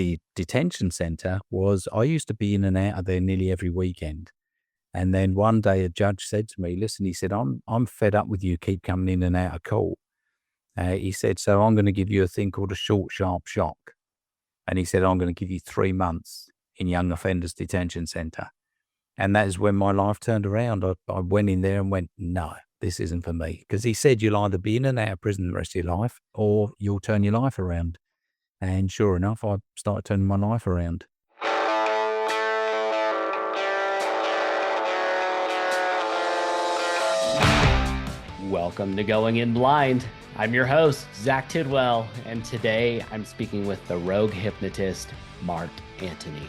the detention center was I used to be in and out of there nearly every weekend. And then one day a judge said to me, listen, he said, I'm fed up with you keep coming in and out of court. He said, so I'm going to give you a thing called a short, sharp shock. And he said, I'm going to give you 3 months in young offenders detention center. And that is when my life turned around. I went in there and went, no, this isn't for me. Because he said, you'll either be in and out of prison the rest of your life or you'll turn your life around. And sure enough, I started turning my life around. Welcome to Going In Blind. I'm your host, Zach Tidwell, and today I'm speaking with the rogue hypnotist, Mark Antony.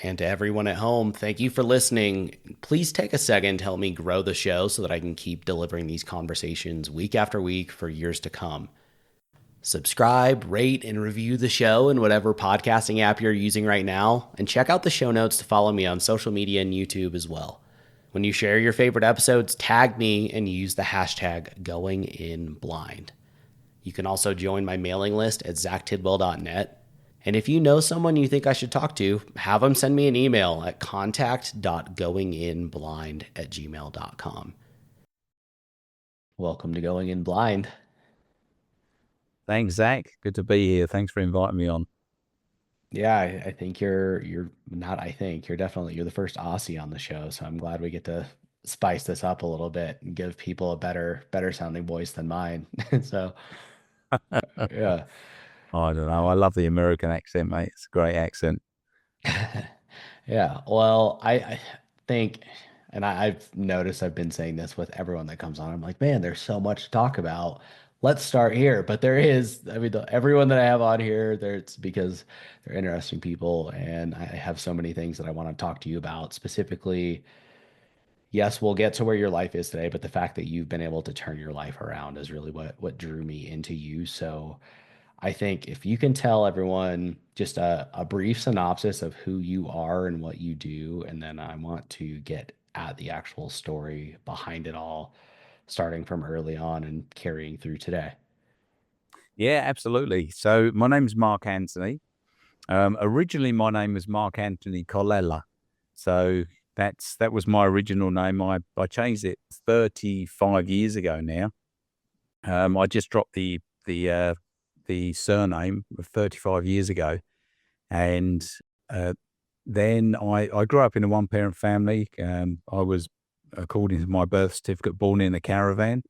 And to everyone at home, thank you for listening. Please take a second to help me grow the show so that I can keep delivering these conversations week after week for years to come. Subscribe, rate, and review the show in whatever podcasting app you're using right now, and check out the show notes to follow me on social media and YouTube as well. When you share your favorite episodes, tag me and use the hashtag GoingInBlind. You can also join my mailing list at zachtidwell.net. And if you know someone you think I should talk to, have them send me an email at contact.goinginblind@gmail.com. Welcome to Going In Blind. Thanks, Zach. Good to be here. Thanks for inviting me on. Yeah, I think you're definitely the first Aussie on the show. So I'm glad we get to spice this up a little bit and give people a better sounding voice than mine. So yeah. I don't know. I love the American accent, mate. It's a great accent. Yeah. Well, I think, and I've noticed I've been saying this with everyone that comes on. I'm like, man, there's so much to talk about. Let's start here. But there is, everyone that I have on here, it's because they're interesting people. And I have so many things that I want to talk to you about. Specifically, yes, we'll get to where your life is today, but the fact that you've been able to turn your life around is really what drew me into you. So I think if you can tell everyone just a brief synopsis of who you are and what you do, and then I want to get at the actual story behind it all, starting from early on and carrying through today. Yeah, absolutely. So my name is Mark Antony. Originally, my name was Mark Anthony Colella. So that was my original name. I changed it 35 years ago now. I just dropped the surname 35 years ago. And then I grew up in a one-parent family. I was, according to my birth certificate, born in a caravan.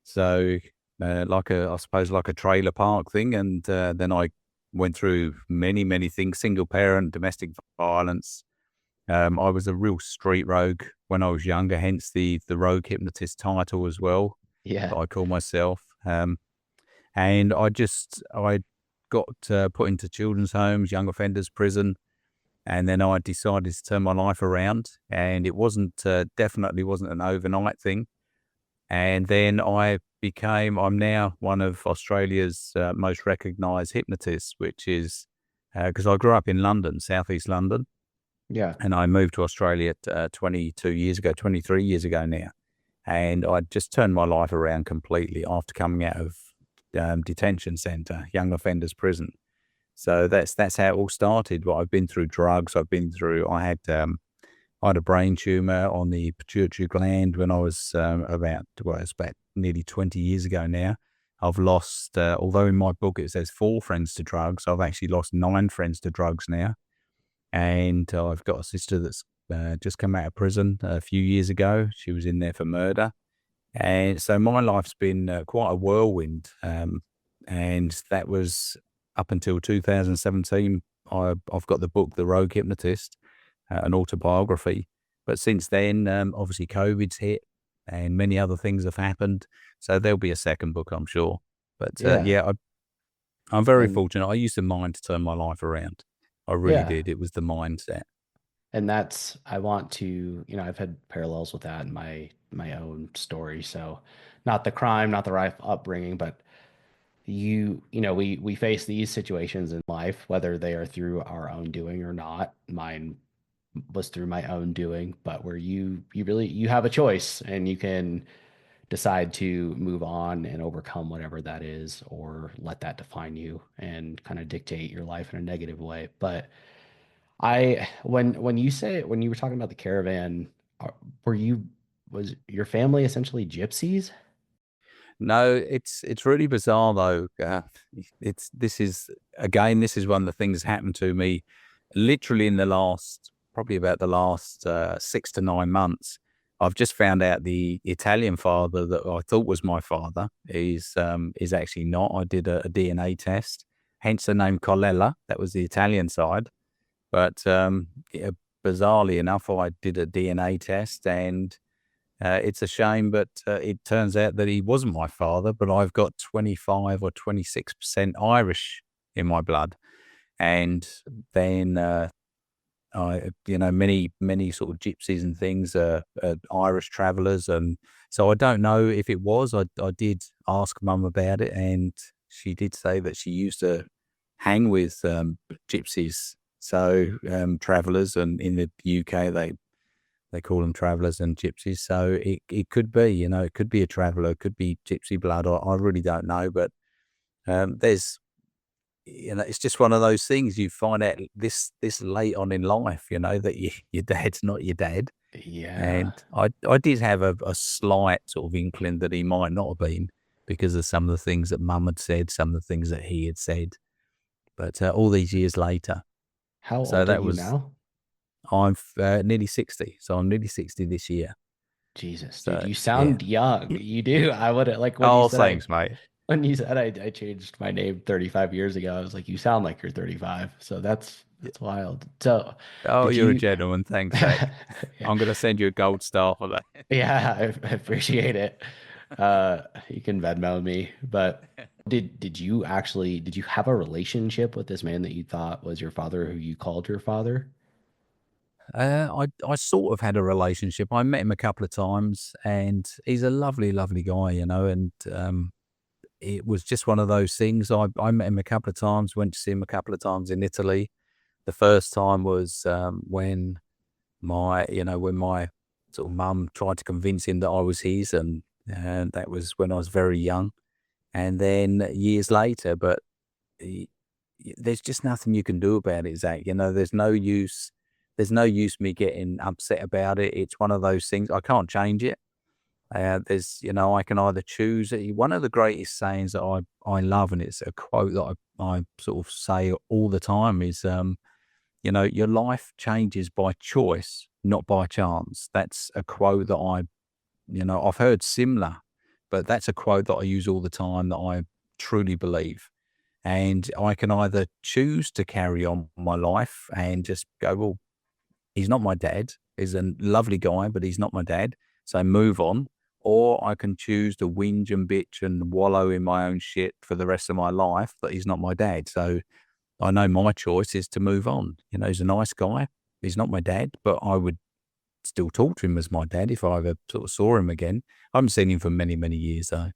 So I suppose like a trailer park thing. And then I went through many, many things, single parent, domestic violence. I was a real street rogue when I was younger, hence the rogue hypnotist title as well. Yeah. That I call myself. And I got put into children's homes, young offenders prison. And then I decided to turn my life around, and it definitely wasn't an overnight thing. And then I'm now one of Australia's most recognised hypnotists, which is because I grew up in London, southeast London. Yeah. And I moved to Australia 23 years ago now. And I just turned my life around completely after coming out of detention centre, young offenders prison. So that's how it all started. But I've been through drugs. I had a brain tumor on the pituitary gland when I was about nearly 20 years ago now. I've lost, although in my book it says 4 friends to drugs, I've actually lost 9 friends to drugs now. And I've got a sister that's just come out of prison a few years ago. She was in there for murder. And so my life's been quite a whirlwind. And that was up until 2017. I've got the book, The Rogue Hypnotist, an autobiography. But since then, obviously COVID's hit and many other things have happened. So there'll be a second book, I'm sure. But I'm very fortunate. I used the mind to turn my life around. I really did. It was the mindset. And I want to, I've had parallels with that in my own story. So not the crime, not the right upbringing, but we face these situations in life, whether they are through our own doing or not. Mine was through my own doing, but where you really you have a choice and you can decide to move on and overcome whatever that is, or let that define you and kind of dictate your life in a negative way. But when you were talking about the caravan, uh, were you was your family essentially gypsies? No, it's really bizarre though. It's this is again, this is one of the things that happened to me literally in the last probably about the last 6 to 9 months. I've just found out the Italian father that I thought was my father is actually not. I did a DNA test, hence the name Colella. That was the Italian side. But yeah, bizarrely enough, I did a DNA test and it's a shame, but it turns out that he wasn't my father, but I've got 25 or 26% Irish in my blood. And then, many sort of gypsies and things are Irish travelers. And so I don't know if it was. I did ask mum about it, and she did say that she used to hang with gypsies. So travelers, and in the UK, they call them travelers and gypsies. So it could be, it could be a traveler, it could be gypsy blood. I really don't know. But there's, it's just one of those things you find out this late on in life, that your dad's not your dad. Yeah. And I did have a slight sort of inkling that he might not have been because of some of the things that mum had said, some of the things that he had said. But all these years later, How so old are that you was, now? I'm nearly 60. So I'm nearly 60 this year. Jesus, dude, So you yeah. sound young. You do. I would like Oh, thanks, mate. when you said I changed my name 35 years ago, I was like, you sound like you're 35. So that's wild. So Oh, did you're a you gentleman. Thanks, Zach. yeah, I'm going to send you a gold star for that. yeah, I appreciate it. You can Venmo me, but did you have a relationship with this man that you thought was your father who you called your father? I sort of had a relationship. I met him a couple of times, and he's a lovely, lovely guy, and it was just one of those things. I met him a couple of times, went to see him a couple of times in Italy. The first time was when my sort of mum tried to convince him that I was his, and that was when I was very young. And then years later, but y- there's just nothing you can do about it, Zach. There's no use. There's no use me getting upset about it. It's one of those things I can't change it. I can either choose. One of the greatest sayings that I love, and it's a quote that I sort of say all the time, is your life changes by choice, not by chance. That's a quote that I've heard similar, but that's a quote that I use all the time that I truly believe. And I can either choose to carry on my life and just go, well, he's not my dad. He's a lovely guy, but he's not my dad. So move on. Or I can choose to whinge and bitch and wallow in my own shit for the rest of my life, but he's not my dad. So I know my choice is to move on. He's a nice guy. He's not my dad, but I would still talk to him as my dad if I ever sort of saw him again. I haven't seen him for many, many years though.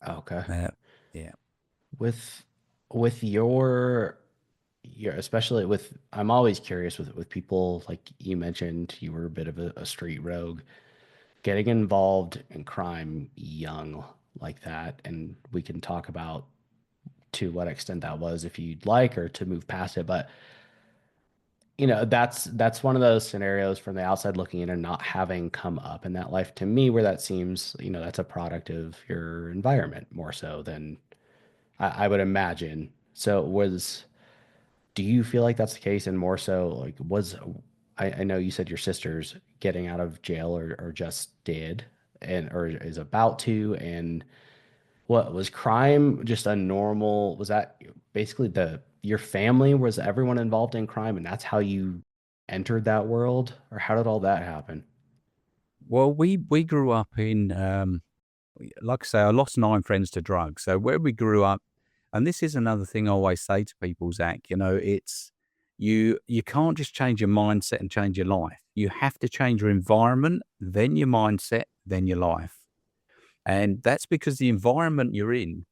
Okay. Uh, yeah. With with your especially with I'm always curious with people like you mentioned you were a bit of a street rogue getting involved in crime young like that, and we can talk about to what extent that was if you'd like or to move past it. But that's one of those scenarios from the outside looking in and not having come up in that life to me where that seems, that's a product of your environment more so than I would imagine. So do you feel like that's the case? And more so, like, I know you said your sister's getting out of jail or just did and or is about to. And what was crime just a normal, was that basically your family, was everyone involved in crime and that's how you entered that world? Or how did all that happen? Well, we grew up in, like I say, I lost 9 friends to drugs. So where we grew up, and this is another thing I always say to people, Zach, it's you can't just change your mindset and change your life. You have to change your environment, then your mindset, then your life. And that's because the environment you're in,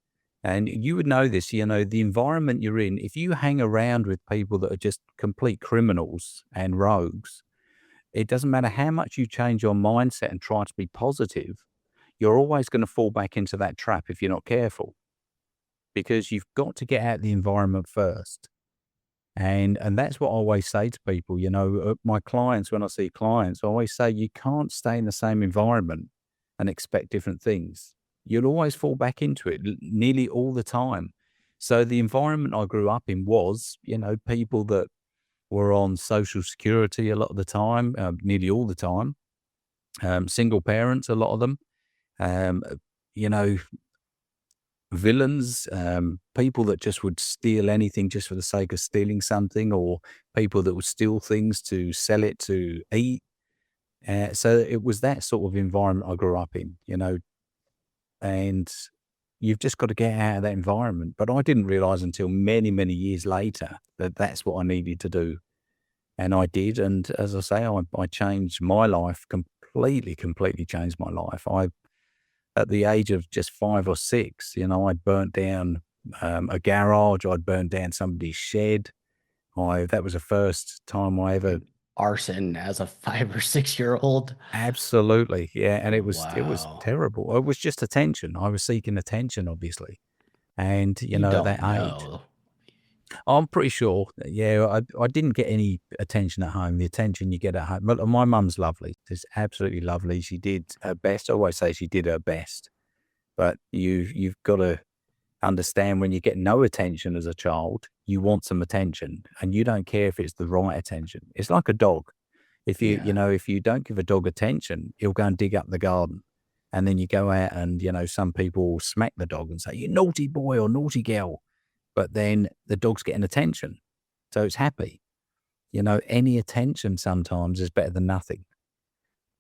And you would know this, the environment you're in, if you hang around with people that are just complete criminals and rogues, it doesn't matter how much you change your mindset and try to be positive, you're always going to fall back into that trap if you're not careful, because you've got to get out of the environment first. And that's what I always say to people, my clients, when I see clients, I always say you can't stay in the same environment and expect different things. You'll always fall back into it nearly all the time. So the environment I grew up in was, people that were on social security a lot of the time, nearly all the time, single parents, a lot of them, um, you know, villains, people that just would steal anything just for the sake of stealing something, or people that would steal things to sell it to eat. So it was that sort of environment I grew up in, and you've just got to get out of that environment. But I didn't realize until many, many years later that that's what I needed to do. And I did. And as I say, I changed my life completely, completely changed my life. At the age of just 5 or 6, I'd burnt down a garage. I'd burnt down somebody's shed. That was the first time I ever. Arson as a 5 or 6 year old. Absolutely, yeah, and it was Wow. terrible. It was just attention. I was seeking attention, obviously, and You at that don't age, know. I'm pretty sure. That, yeah, I didn't get any attention at home. The attention you get at home. But my mum's lovely. She's absolutely lovely. She did her best. I always say she did her best. But you've got to understand, when you get no attention as a child, you want some attention, and you don't care if it's the right attention. It's like a dog. If Yeah. if you don't give a dog attention, he'll go and dig up the garden. And then you go out and, some people will smack the dog and say, "You naughty boy or naughty girl." But then the dog's getting attention. So it's happy. Any attention sometimes is better than nothing.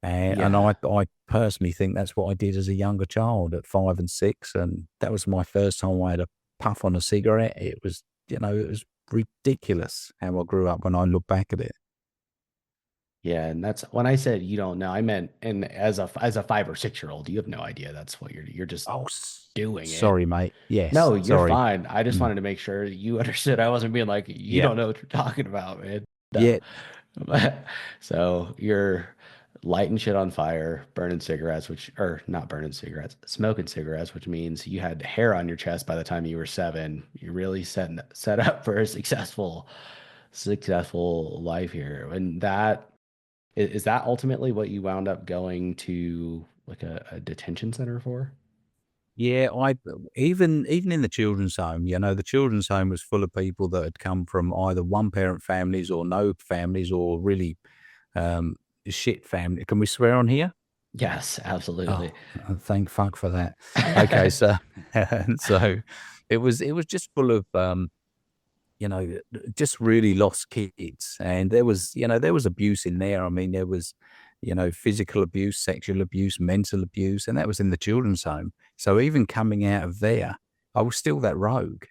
And Yeah. I personally think that's what I did as a younger child at 5 and 6. And that was my first time I had a puff on a cigarette. It was ridiculous how I grew up when I look back at it. Yeah. And that's when I said you don't know, I meant, and as a 5 or 6 year old, you have no idea that's what you're just Oh, doing it. sorry, mate. Yes, No, you're sorry. fine. I just Mm, wanted to make sure you understood. I wasn't being like, you yeah. don't know what you're talking about, man. No. Yeah. So you're lighting shit on fire, burning cigarettes, or not burning cigarettes, smoking cigarettes, which means you had hair on your chest by the time you were 7. You really set up for a successful life here. And that is that ultimately what you wound up going to like a detention center for? Yeah, even in the children's home, the children's home was full of people that had come from either one parent families or no families, or really um, shit family. Can we swear on here? Yes, Oh, absolutely. thank fuck for that. Okay, so and so it was just full of just really lost kids. And there was abuse in there. I mean, there was, physical abuse, sexual abuse, mental abuse, and that was in the children's home. So even coming out of there, I was still that rogue.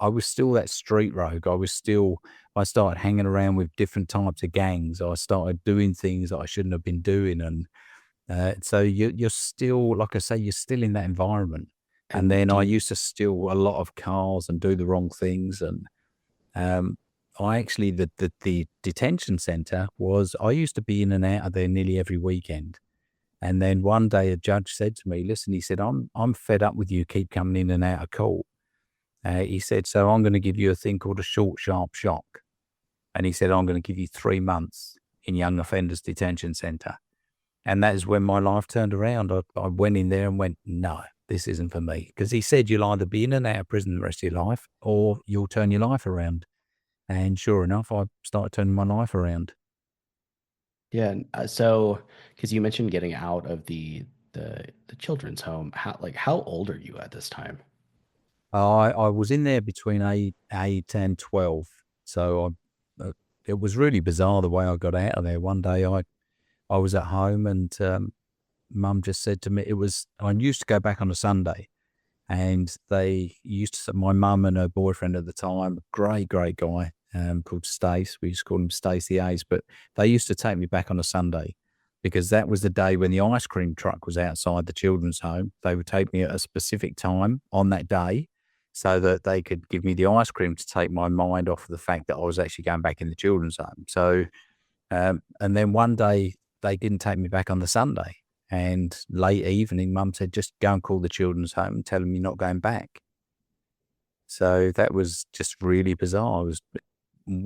I was still that street rogue. I started hanging around with different types of gangs. I started doing things that I shouldn't have been doing. And so you're still, like I say, you're still in that environment. And And then do I you, used to steal a lot of cars and do the wrong things. And um, I actually the detention center was, I used to be in and out of there nearly every weekend. And then one day a judge said to me, "Listen," he said, I'm fed up with you keep coming in and out of court." He said, "So I'm going to give you a thing called a short, sharp shock." And he said, "I'm going to give you 3 months in young offenders detention center." And that is when my life turned around. I went in there and went, "No, this isn't for me." Because he said, "You'll either be in and out of prison the rest of your life, or you'll turn your life around." And sure enough, I started turning my life around. yeah, so because you mentioned getting out of the children's home, how old are you at this time? I was in there between 8 and 12. So it was really bizarre the way I got out of there. One day I was at home, and mum just said to me, I used to go back on a Sunday. And they used to, my mum and her boyfriend at the time, great, great guy, called Stace. We used to call him Stacey A's, but they used to take me back on a Sunday, because that was the day when the ice cream truck was outside the children's home. They would take me at a specific time on that day, so that they could give me the ice cream to take my mind off the fact that I was actually going back in the children's home. So, and then one day they didn't take me back on the Sunday. And late evening, mum said, just go and call the children's home and tell them you're not going back. So that was just really bizarre. It was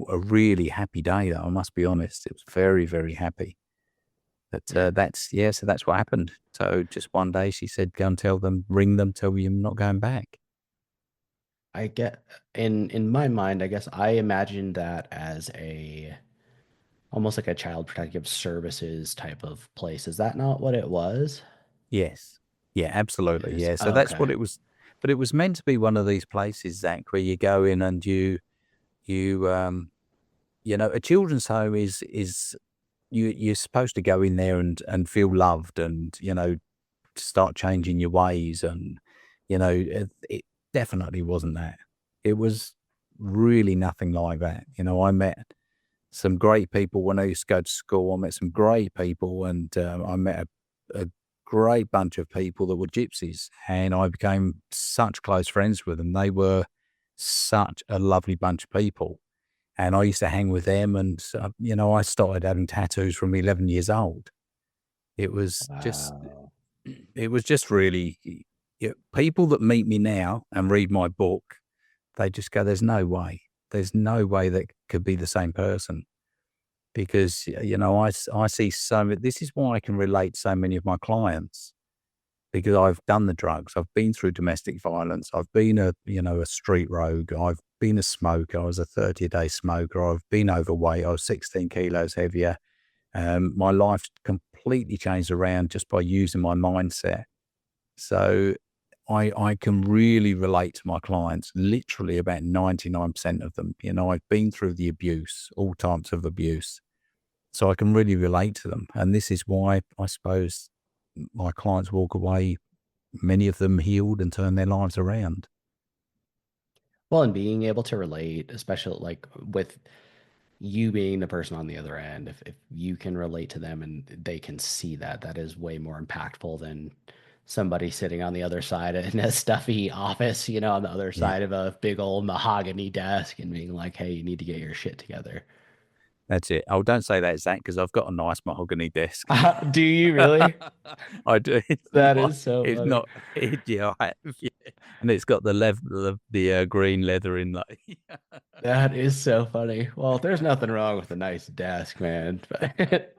a really happy day, though, I must be honest. It was very, very happy. But Yeah. so that's what happened. So just one day she said, go and tell them, ring them, tell them you're not going back. I get in my mind, I guess I imagined that as a almost like a child protective services type of place. Is that not what it was? Yes. Yeah, It absolutely. is. Yeah. So Oh, that's okay. what it was. But it was meant to be one of these places, Zach, where you go in and you, a children's home is you're supposed to go in there and feel loved and, start changing your ways. And, it definitely wasn't that. It was really nothing like that. I met some great people when I used to go to school. I met some great people, and I met a great bunch of people that were gypsies, and I became such close friends with them. They were such a lovely bunch of people, and I used to hang with them. And I started having tattoos from 11 years old. It was just, Wow. it was just really people that meet me now and read my book. They just go, "There's no way. There's no way that could be the same person." Because, I see this is why I can relate to so many of my clients, because I've done the drugs. I've been through domestic violence. I've been a street rogue. I've been a smoker. I was a 30-a-day smoker. I've been overweight. I was 16 kilos heavier. My life completely changed around just by using my mindset. So I can really relate to my clients, literally about 99% of them. I've been through the abuse, all types of abuse. So I can really relate to them. And this is why I suppose my clients walk away, many of them healed and turn their lives around. Well, and being able to relate, especially like with you being the person on the other end, if you can relate to them and they can see that, that is way more impactful than somebody sitting on the other side in a stuffy office, on the other Yeah, side of a big old mahogany desk and being like, hey, you need to get your shit together. that's it. Oh, don't say that, Zach, because I've got a nice mahogany desk. Do you really? I do. It's That not. is so It's funny. not. Yeah, I have, yeah. And it's got the green leather in there. That is so funny. Well, there's nothing wrong with a nice desk, man. But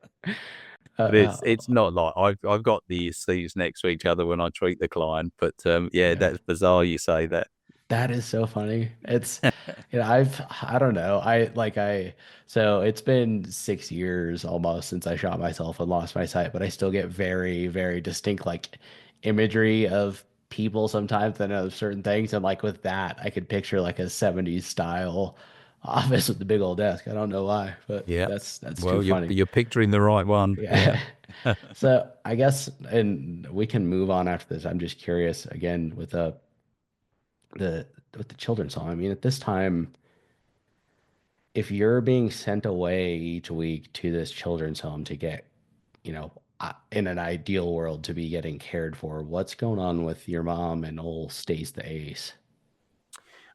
But uh, it's not like I've got the seats next to each other when I treat the client. But yeah, yeah. that's bizarre you say that. That is so funny. I don't know. So it's been 6 years almost since I shot myself and lost my sight, but I still get very, very distinct like imagery of people sometimes that know certain things. And like with that, I could picture like a 70s style office with the big old desk. I don't know why, but Yeah. that's too Well, you're funny. you're picturing the right one. Yeah. Yeah. So I guess, and we can move on after this. I'm just curious again with the with the children's home. I mean, at this time, if you're being sent away each week to this children's home to get, in an ideal world to be getting cared for, what's going on with your mom and old Stace the Ace?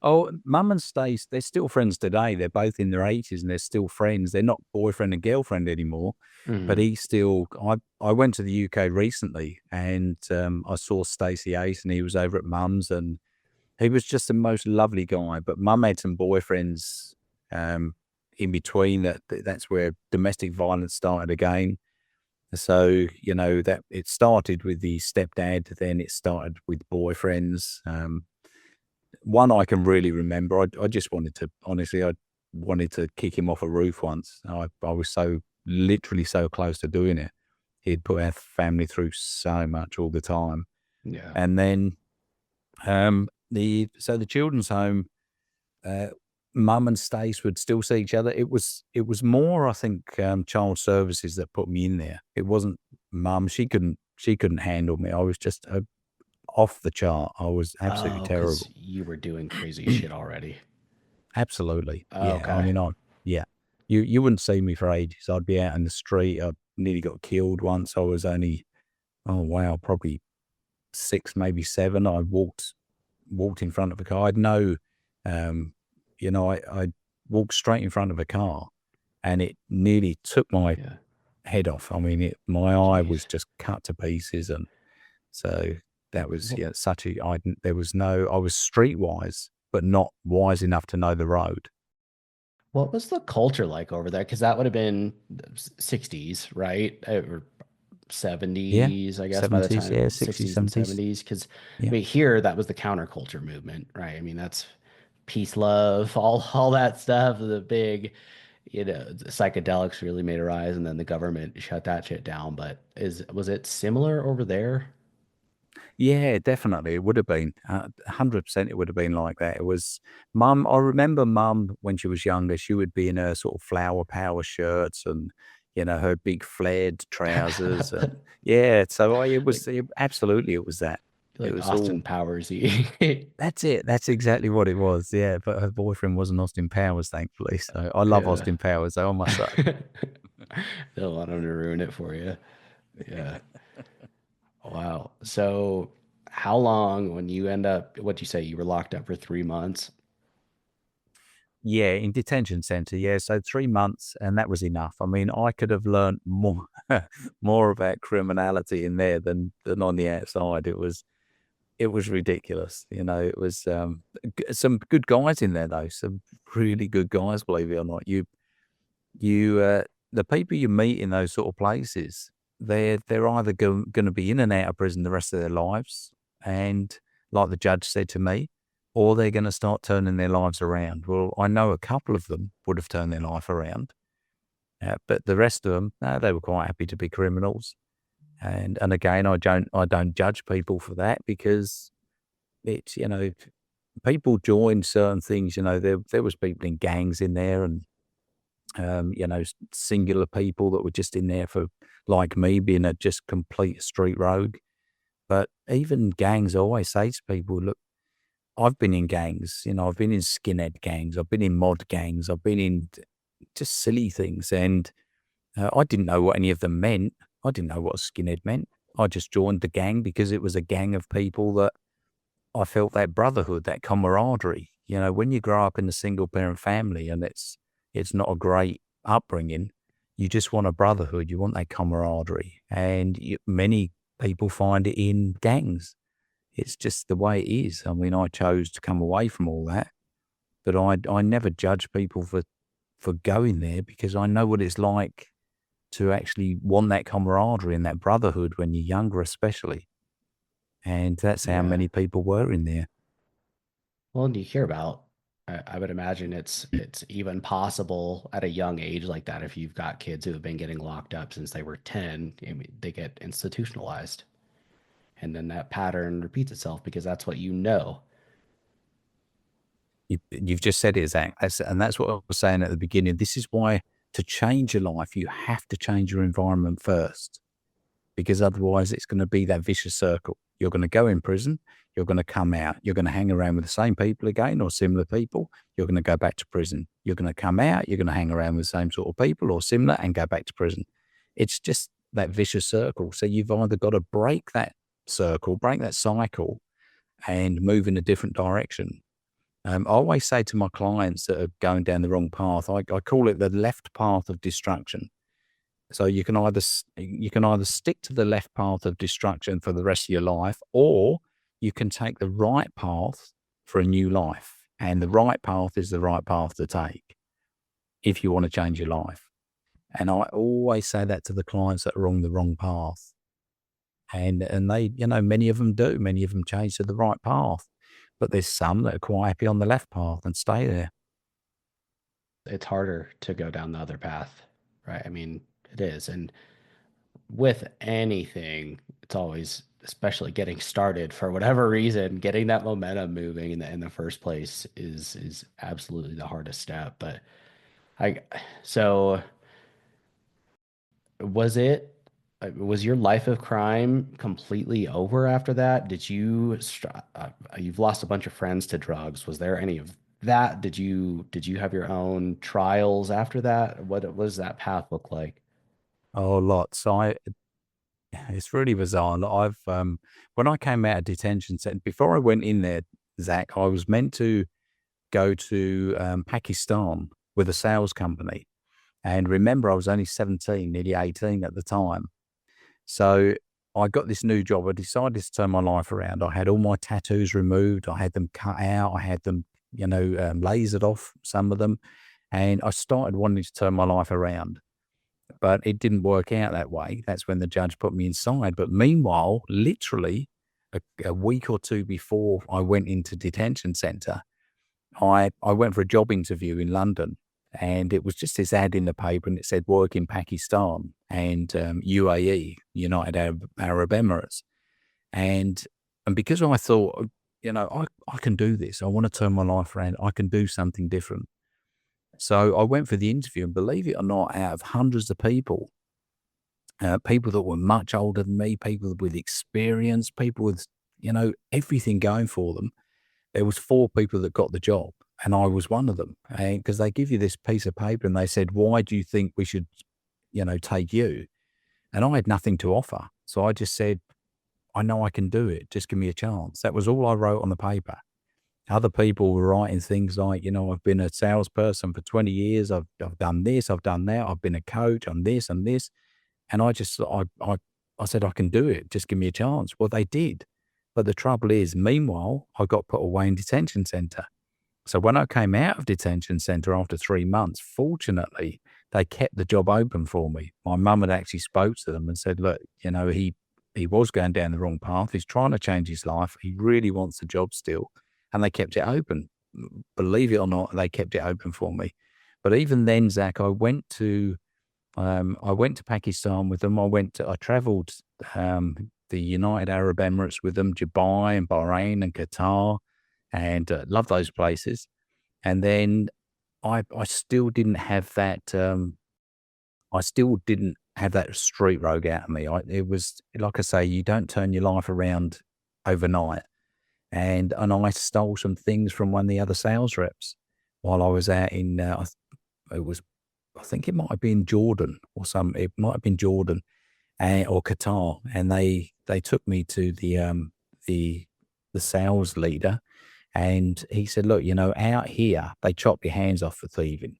Oh, Mum and Stace, they're still friends today. They're both in their 80s and they're still friends. They're not boyfriend and girlfriend anymore, but Hmm. he's still. I went to the UK recently and I saw Stacey Ace and he was over at Mum's and he was just the most lovely guy. But Mum had some boyfriends um, in between. That's where domestic violence started again. So, that it started with the stepdad, then it started with boyfriends. One I can really remember, I just wanted to, honestly, I wanted to kick him off a roof once. I was so, literally so close to doing it. He'd put our family through so much all the time. Yeah. And then, the children's home, uh, Mum and Stace would still see each other. It was more, I think, child services that put me in there. It wasn't Mum. She couldn't handle me. I was just off the chart. I was absolutely Oh, because terrible. you were doing crazy shit already. Absolutely. Yeah. I Okay. mean, yeah. You wouldn't see me for ages. I'd be out in the street. I nearly got killed once. I was only, oh wow, probably 6, maybe 7. I walked walked in front of a car. I'd know, um, I walked straight in front of a car, and it nearly took my Yeah. head off. I mean, my eye was Jeez. just cut to pieces, and so that was, Wh- yeah, such a. I didn't, there was no. I was streetwise, but not wise enough to know the road. What was the culture like over there? Because that would have been 60s, right? Or Yeah, 70s, I guess, by the 70s, yeah, time 60s, 60s and 70s. 70s. Because I Yeah. mean, here that was the counterculture movement, right? I mean, that's peace, love, all that stuff. The big, the psychedelics really made a rise, and then the government shut that shit down. But was it similar over there? Yeah, definitely. It would have been 100%. It would have been like that. It was mum. I remember mum when she was younger. She would be in her sort of flower power shirts and her big flared trousers and yeah. So Like absolutely it was that. It like was Austin all Powersy. that's it. That's exactly what it was. Yeah, but her boyfriend wasn't Austin Powers, thankfully. So I love Yeah. Austin Powers, though I must say. Don't want them to ruin it for you. Yeah. Wow. So, how long when you end up, what'd you say, you were locked up for 3 months? Yeah, in detention center. Yeah, so 3 months, and that was enough. I mean, I could have learned more, more about criminality in there than on the outside. It was ridiculous. It was some good guys in there though. Some really good guys, believe it or not. The people you meet in those sort of places, they're either going to be in and out of prison the rest of their lives, and like the judge said to me, or they're going to start turning their lives around. Well, I know a couple of them would have turned their life around, but the rest of them, no, they were quite happy to be criminals. And again, I don't judge people for that because it's people join certain things. There was people in gangs in there, and singular people that were just in there for, like me, being a just complete street rogue. But even gangs, I always say to people, look, I've been in gangs, I've been in skinhead gangs, I've been in mod gangs, I've been in just silly things. And I didn't know what any of them meant. I didn't know what a skinhead meant. I just joined the gang because it was a gang of people that I felt that brotherhood, that camaraderie. When you grow up in a single parent family and it's not a great upbringing, you just want a brotherhood. You want that camaraderie, and many people find it in gangs. It's just the way it is. I mean, I chose to come away from all that, but I never judge people for going there because I know what it's like to actually want that camaraderie and that brotherhood when you're younger, especially. And that's how Yeah. many people were in there. Well, you hear about, I would imagine it's even possible at a young age like that if you've got kids who have been getting locked up since they were 10, I mean, they get institutionalized. And then that pattern repeats itself because that's what you know. You've just said it, Zach. And that's what I was saying at the beginning. This is why to change your life, you have to change your environment first, because otherwise it's going to be that vicious circle. You're going to go in prison, you're going to come out, you're going to hang around with the same people again or similar people, you're going to go back to prison. You're going to come out, you're going to hang around with the same sort of people or similar and go back to prison. It's just that vicious circle. So you've either got to break that circle, break that cycle, and move in a different direction. I always say to my clients that are going down the wrong path, I call it the left path of destruction. So you can either stick to the left path of destruction for the rest of your life, or you can take the right path for a new life. And the right path is the right path to take if you want to change your life. And I always say that to the clients that are on the wrong path. And they, many of them do. Many of them change to the right path. But there's some that are quite happy on the left path and stay there. It's harder to go down the other path, right? I mean, it is. And with anything, it's always, especially getting started for whatever reason, getting that momentum moving in the first place is absolutely the hardest step. But I, so was it, was your life of crime completely over after that? You've lost a bunch of friends to drugs. Was there any of that? Did you have your own trials after that? What does that path look like? Oh, lots. It's really bizarre. When I came out of detention center, before I went in there, Zach, I was meant to go to Pakistan with a sales company. And remember, I was only 17, nearly 18 at the time. So I got this new job. I decided to turn my life around. I had all my tattoos removed. I had them cut out. I had them, lasered off, some of them. And I started wanting to turn my life around. But it didn't work out that way. That's when the judge put me inside. But meanwhile, literally a week or two before I went into detention center, I went for a job interview in London, and it was just this ad in the paper, and it said work in Pakistan and UAE, United Arab Emirates. And because I thought, I can do this. I want to turn my life around. I can do something different. So I went for the interview, and believe it or not, out of hundreds of people, people that were much older than me, people with experience, people with, everything going for them, there was 4 people that got the job, and I was one of them. And because they give you this piece of paper and they said, "Why do you think we should, take you?" And I had nothing to offer. So I just said, "I know I can do it. Just give me a chance." That was all I wrote on the paper. Other people were writing things like, "I've been a salesperson for 20 years. I've done this, I've done that. I've been a coach, I'm this and this." And I said, "I can do it. Just give me a chance." Well, they did. But the trouble is, meanwhile, I got put away in detention center. So when I came out of detention center after 3 months, fortunately, they kept the job open for me. My mum had actually spoke to them and said, "Look, he was going down the wrong path. He's trying to change his life. He really wants the job still." And they kept it open. Believe it or not, they kept it open for me. But even then, Zach, I went to Pakistan with them. I traveled the United Arab Emirates with them, Dubai and Bahrain and Qatar, and love those places. And then I still didn't have that. I still didn't have that street rogue out of me. It was like I say, you don't turn your life around overnight. And I stole some things from one of the other sales reps while I was out in. It was, I think it might have been Jordan or some. It might have been Jordan or Qatar, and they took me to the the sales leader, and he said, "Look, out here they chop your hands off for thieving."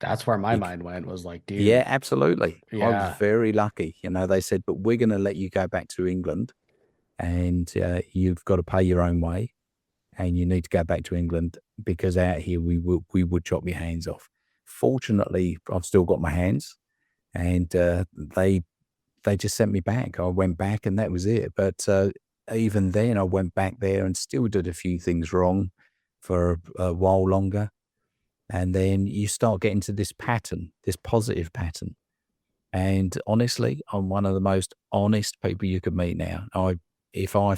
That's where my You mind went, was like, Yeah, dude, absolutely. I was yeah. very lucky. They said, "But we're going to let you go back to England, and you've got to pay your own way, and you need to go back to England because out here we would chop your hands off." Fortunately, I've still got my hands, and they just sent me back. I went back, and that was it. But even then, I went back there and still did a few things wrong for a while longer. And then you start getting to this pattern, this positive pattern. And honestly, I'm one of the most honest people you could meet now. If I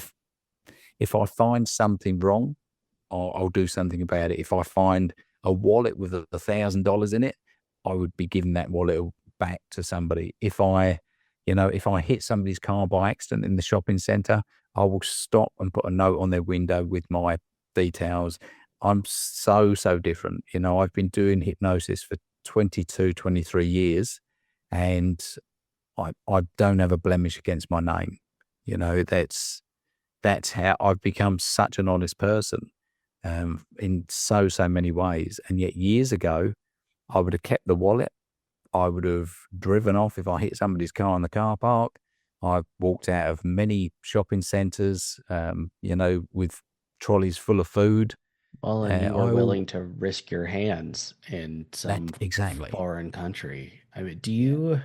if I find something wrong, I'll do something about it. If I find a wallet with $1,000 in it, I would be giving that wallet back to somebody. If I hit somebody's car by accident in the shopping center, I will stop and put a note on their window with my details. I'm so, so different. I've been doing hypnosis for 22, 23 years, and I don't have a blemish against my name. That's how I've become such an honest person in so, so many ways. And yet years ago, I would have kept the wallet. I would have driven off if I hit somebody's car in the car park. I've walked out of many shopping centers, with trolleys full of food. Well, and you were I all willing to risk your hands in that some exactly. foreign country. I mean, do Yeah. you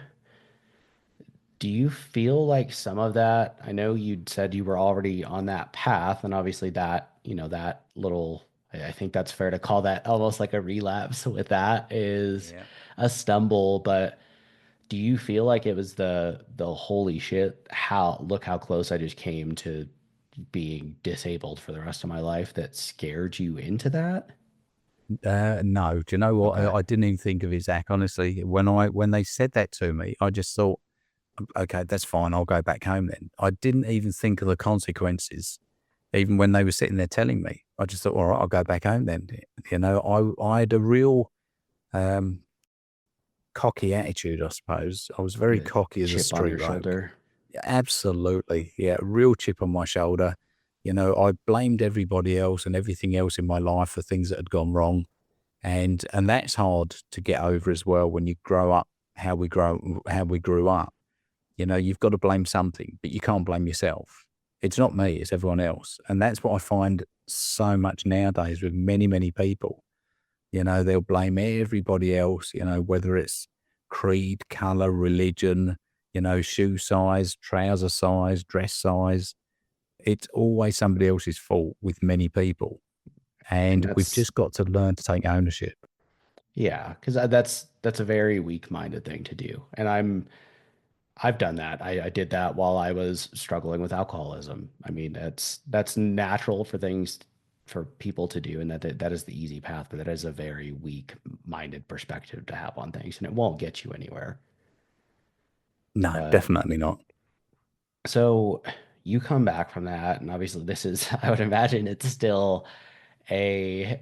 do you feel like some of that? I know you'd said you were already on that path, and obviously that, that little, I think that's fair to call that almost like a relapse with that is Yeah. a stumble, but do you feel like it was the holy shit, look how close I just came to being disabled for the rest of my life that scared you into that? No, do you know what? Okay. I didn't even think of it, Zach. Honestly, when they said that to me, I just thought, okay, that's fine. I'll go back home then. I didn't even think of the consequences, even when they were sitting there telling me. I just thought, all right, I'll go back home then. I had a real um, cocky attitude, I suppose. I was You very had a cocky as a chip on street your rogue. shoulder. Absolutely. Yeah, a real chip on my shoulder. I blamed everybody else and everything else in my life for things that had gone wrong. And that's hard to get over as well when you grow up how we grew up. You've got to blame something, but you can't blame yourself. It's not me, it's everyone else. And that's what I find so much nowadays with many, many people. They'll blame everybody else, whether it's creed, color, religion, shoe size, trouser size, dress size. It's always somebody else's fault with many people. And And we've that's just got to learn to take ownership. yeah, because that's a very weak-minded thing to do. And I've done that. I did that while I was struggling with alcoholism. I mean, that's natural for things for people to do, and that is the easy path, but that is a very weak-minded perspective to have on things, and it won't get you anywhere. No, But definitely not. so you come back from that, and obviously this is, I would imagine it's still a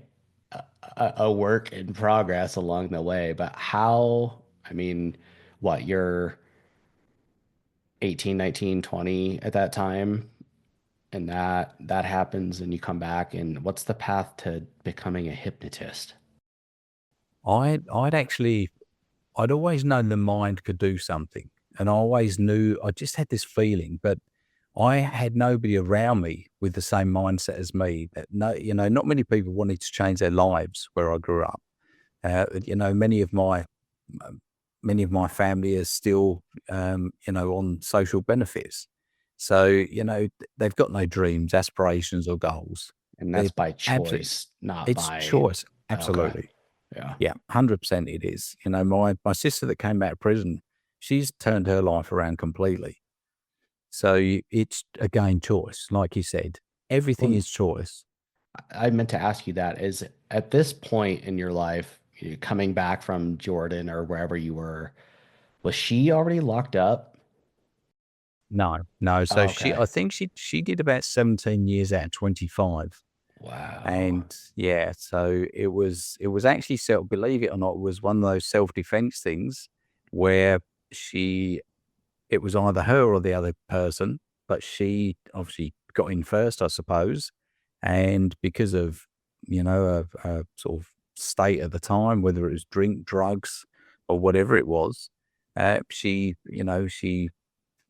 a work in progress along the way. But how, I mean, what, you're 18, 19, 20 at that time, and that happens and you come back, and what's the path to becoming a hypnotist? I'd actually I'd always known the mind could do something. And I always knew I just had this feeling, but I had nobody around me with the same mindset as me. That no, not many people wanted to change their lives where I grew up. Many of um, my family is still, on social benefits. So, they've got no dreams, aspirations, or goals. And They're that's by absolutely, choice, not it's by, choice. okay. Absolutely. Yeah. Yeah, 100% it is. My sister that came out of prison, she's turned her life around completely. So it's again choice, like you said. Everything Well, is choice. I meant to ask you that is at this point in your life, you coming back from Jordan or wherever you were, was she already locked up? No, no. So Okay. I think she did about 17 years out of 25. Wow. And yeah, so it was actually believe it or not, it was one of those self-defense things where she it was either her or the other person, but she obviously got in first, I suppose. And because of, a sort of state at the time, whether it was drink, drugs, or whatever it was, she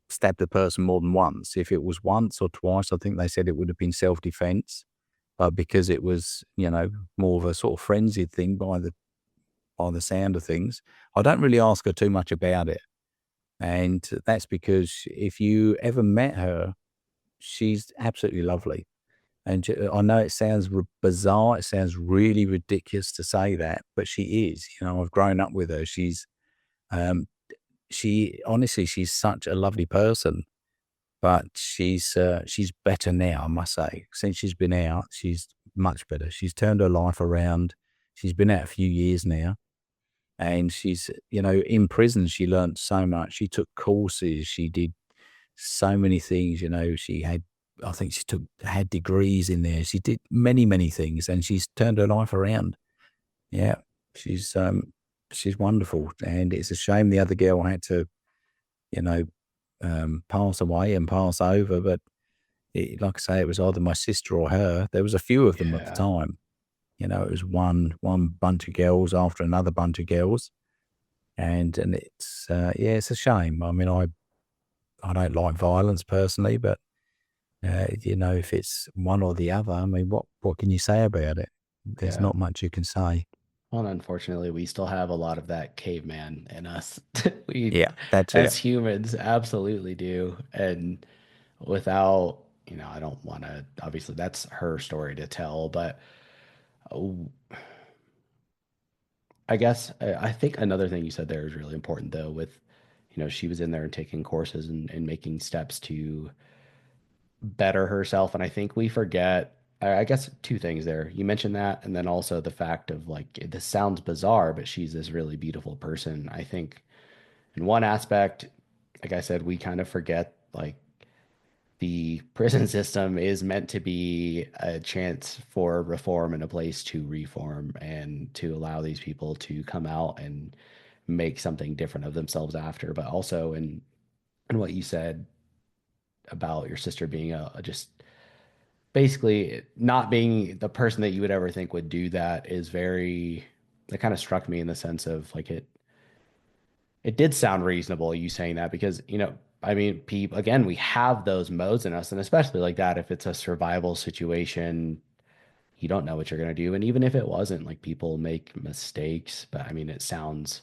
stabbed the person more than once. If it was once or twice, I think they said it would have been self defense. But because it was, more of a sort of frenzied thing by the sound of things, I don't really ask her too much about it. And that's because if you ever met her, she's absolutely lovely. And I know it sounds bizarre. It sounds really ridiculous to say that, but she is. I've grown up with her. Um, she honestly, she's such a lovely person. But she's better now, I must say. Since she's been out, she's much better. She's turned her life around. She's been out a few years now, and she's in prison. She learned so much. She took courses. She did so many things. I think had degrees in there. She did many, many things, and she's turned her life around. Yeah, she's she's wonderful, and it's a shame the other girl had to, you know, pass away and pass over. But like I say, it was either my sister or her. There was a few of them at the Yeah. time. It was one bunch of girls after another bunch of girls, and it's yeah, it's a shame. I mean, I don't like violence personally, but if it's one or the other, I mean, what can you say about it? There's Yeah. not much you can say. Well, unfortunately, we still have a lot of that caveman in us. We, Yeah, that's it. as humans, absolutely do. And without, I don't want to, obviously, that's her story to tell, but uh, I guess I think another thing you said there is really important, though, with, she was in there and taking courses and making steps to better herself. And I think we forget, I guess, two things there. You mentioned that, and then also the fact of like, this sounds bizarre, but she's this really beautiful person. I think in one aspect, like I said, we kind of forget like the prison system is meant to be a chance for reform and a place to reform and to allow these people to come out and make something different of themselves after. But also in what you said about your sister being a just basically not being the person that you would ever think would do that is very, that kind of struck me in the sense of like it did sound reasonable you saying that because, I mean, people, again, we have those modes in us, and especially like that, if it's a survival situation, you don't know what you're going to do. And even if it wasn't, like people make mistakes, but I mean, it sounds,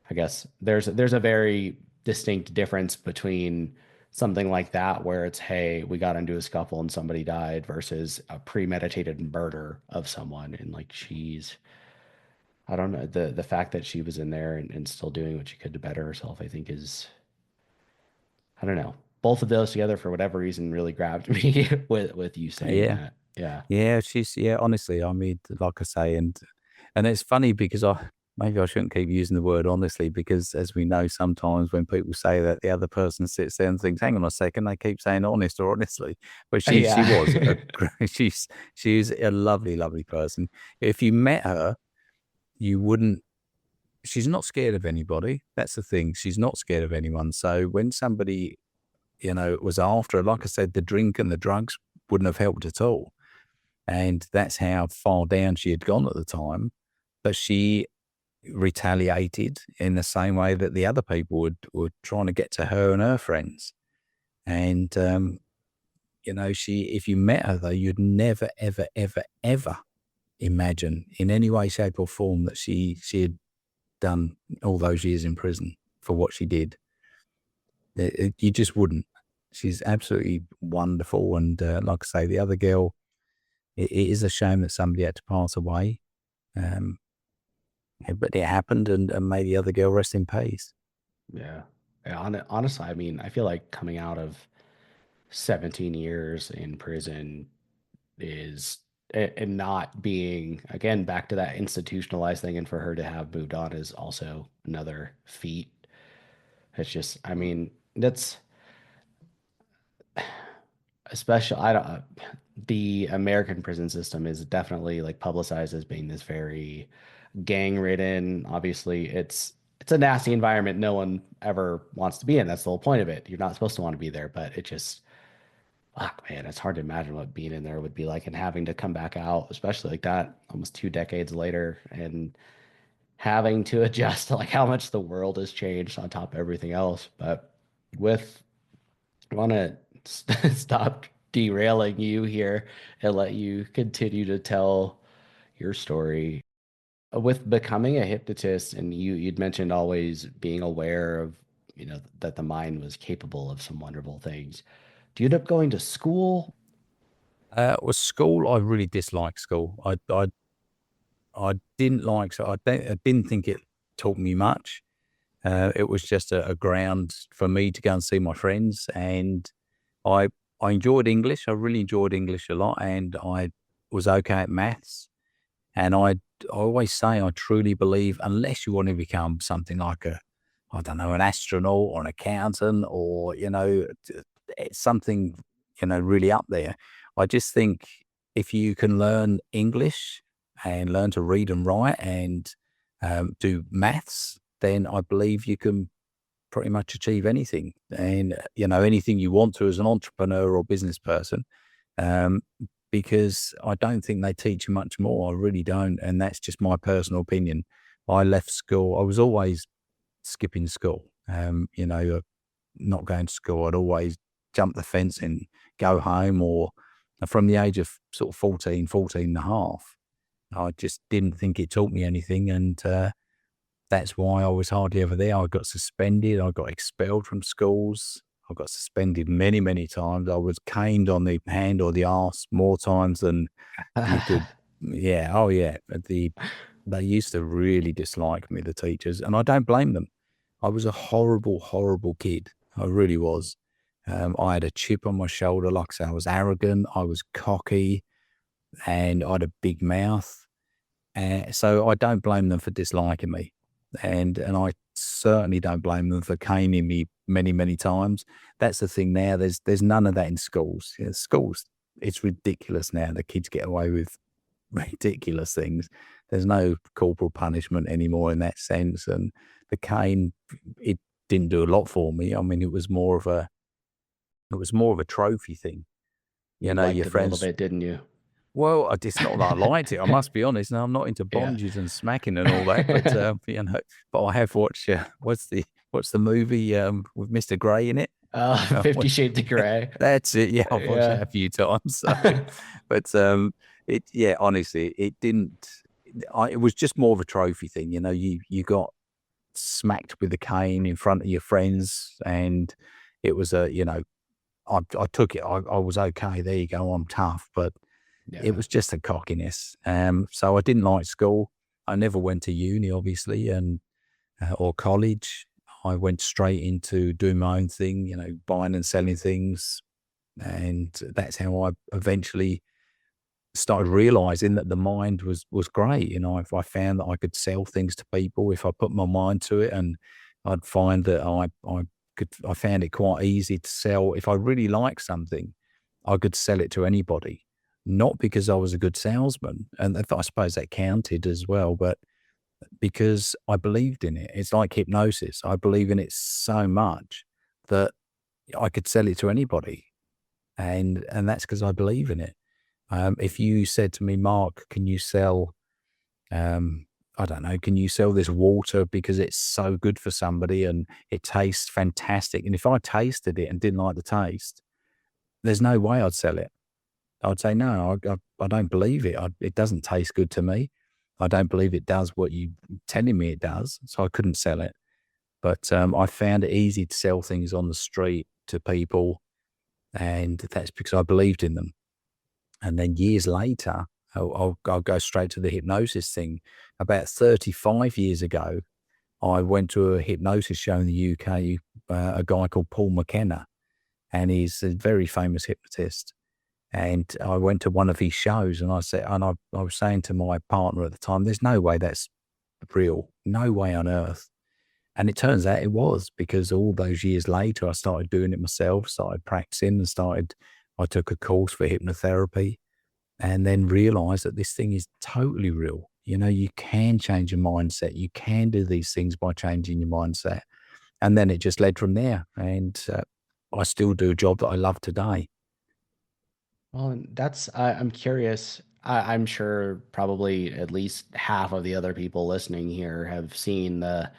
I guess there's a very distinct difference between something like that where it's, hey, we got into a scuffle and somebody died versus a premeditated murder of someone. And like I don't know, the fact that she was in there and still doing what she could to better herself, I think is, I don't know. Both of those together for whatever reason really grabbed me with you saying Yeah. that. Yeah. Yeah, yeah, honestly, I mean, like I say, and it's funny because maybe I shouldn't keep using the word honestly, because as we know, sometimes when people say that, the other person sits there and thinks, hang on a second, they keep saying honest or honestly. But she was Yeah. she's a lovely, lovely person. If you met her, you wouldn't she's not scared of anybody. That's the thing. She's not scared of anyone. So when somebody, was after her, like I said, the drink and the drugs wouldn't have helped at all. And that's how far down she had gone at the time. But she retaliated in the same way that the other people were trying to get to her and her friends. And, if you met her though, you'd never, ever, ever, ever imagine in any way, shape or form that she had done all those years in prison for what she did. You just wouldn't. She's absolutely wonderful. And like I say, the other girl, it is a shame that somebody had to pass away. Um, but it happened, and may the other girl rest in peace. Yeah. Yeah, honestly, I mean, I feel like coming out of 17 years in prison is and not being, again, back to that institutionalized thing, and for her to have moved on is also another feat. It's just, I mean, that's especially, I don't, the American prison system is definitely like publicized as being this very gang ridden. Obviously, it's a nasty environment no one ever wants to be in. That's the whole point of it. You're not supposed to want to be there, but it just, fuck, man, it's hard to imagine what being in there would be like and having to come back out, especially like that almost 2 decades later, and having to adjust to like how much the world has changed on top of everything else. But with, I want to stop derailing you here and let you continue to tell your story. With becoming a hypnotist, and you'd mentioned always being aware of, that the mind was capable of some wonderful things. Do you end up going to school? Was school, I really disliked school. I didn't like, so I didn't think it taught me much. It was just a ground for me to go and see my friends. And I, I enjoyed English. I really enjoyed English a lot. And I was okay at maths. And I always say, I truly believe, unless you want to become something like I don't know, an astronaut or an accountant or, something, really up there. I just think if you can learn English and learn to read and write and do maths, then I believe you can pretty much achieve anything and, anything you want to as an entrepreneur or business person. Um, because I don't think they teach you much more. I really don't. And that's just my personal opinion. I left school. I was always skipping school, not going to school. I'd always jump the fence and go home or from the age of sort of 14 and a half, I just didn't think it taught me anything. And, that's why I was hardly ever there. I got suspended. I got expelled from schools. I got suspended many, many times. I was caned on the hand or the arse more times than you could. Yeah. Oh, yeah. They used to really dislike me, the teachers, and I don't blame them. I was a horrible, horrible kid. I really was. I had a chip on my shoulder. Like I say, I was arrogant. I was cocky and I had a big mouth. So I don't blame them for disliking me, and I certainly don't blame them for caning me many, many times. That's the thing now. There's none of that in schools. Schools, it's ridiculous now. The kids get away with ridiculous things. There's no corporal punishment anymore in that sense, and the cane, it didn't do a lot for me. I mean, it was more of a trophy thing. You Your liked it a little friends. bit, didn't you? Well, it's not that I liked it. I must be honest. Now I'm not into Yeah. bondages and smacking and all that, but but I have watched. What's the movie with Mr. Grey in it? 50 Shades of Grey. That's it. Yeah, I've watched Yeah. that a few times. So, but yeah, honestly, it didn't. It was just more of a trophy thing. You got smacked with the cane in front of your friends, and it was I took it. I was okay. There you go. I'm tough, but it Yeah. was just a cockiness. So I didn't like school. I never went to uni, obviously, and or college. I went straight into doing my own thing. Buying and selling things, and that's how I eventually started realizing that the mind was great. If I found that I could sell things to people if I put my mind to it, and I'd find that I found it quite easy to sell. If I really like something, I could sell it to anybody, not because I was a good salesman, and I suppose that counted as well, but because I believed in it. It's like hypnosis. I believe in it so much that I could sell it to anybody, and that's because I believe in it. If you said to me, Mark, can you sell, I don't know, can you sell this water because it's so good for somebody and it tastes fantastic? And if I tasted it and didn't like the taste, there's no way I'd sell it. I'd say, no, I don't believe it. It doesn't taste good to me. I don't believe it does what you telling me it does. So I couldn't sell it. But I found it easy to sell things on the street to people. And that's because I believed in them. And then years later, I'll go straight to the hypnosis thing. About 35 years ago, I went to a hypnosis show in the UK, a guy called Paul McKenna, and he's a very famous hypnotist. And I went to one of his shows and I was saying to my partner at the time, there's no way that's real. No way on earth. And it turns out it was, because all those years later, I started doing it myself, started practicing I took a course for hypnotherapy, and then realize that this thing is totally real. You can change your mindset. You can do these things by changing your mindset. And then it just led from there. And I still do a job that I love today. Well, and I'm curious. I'm sure probably at least half of the other people listening here have seen the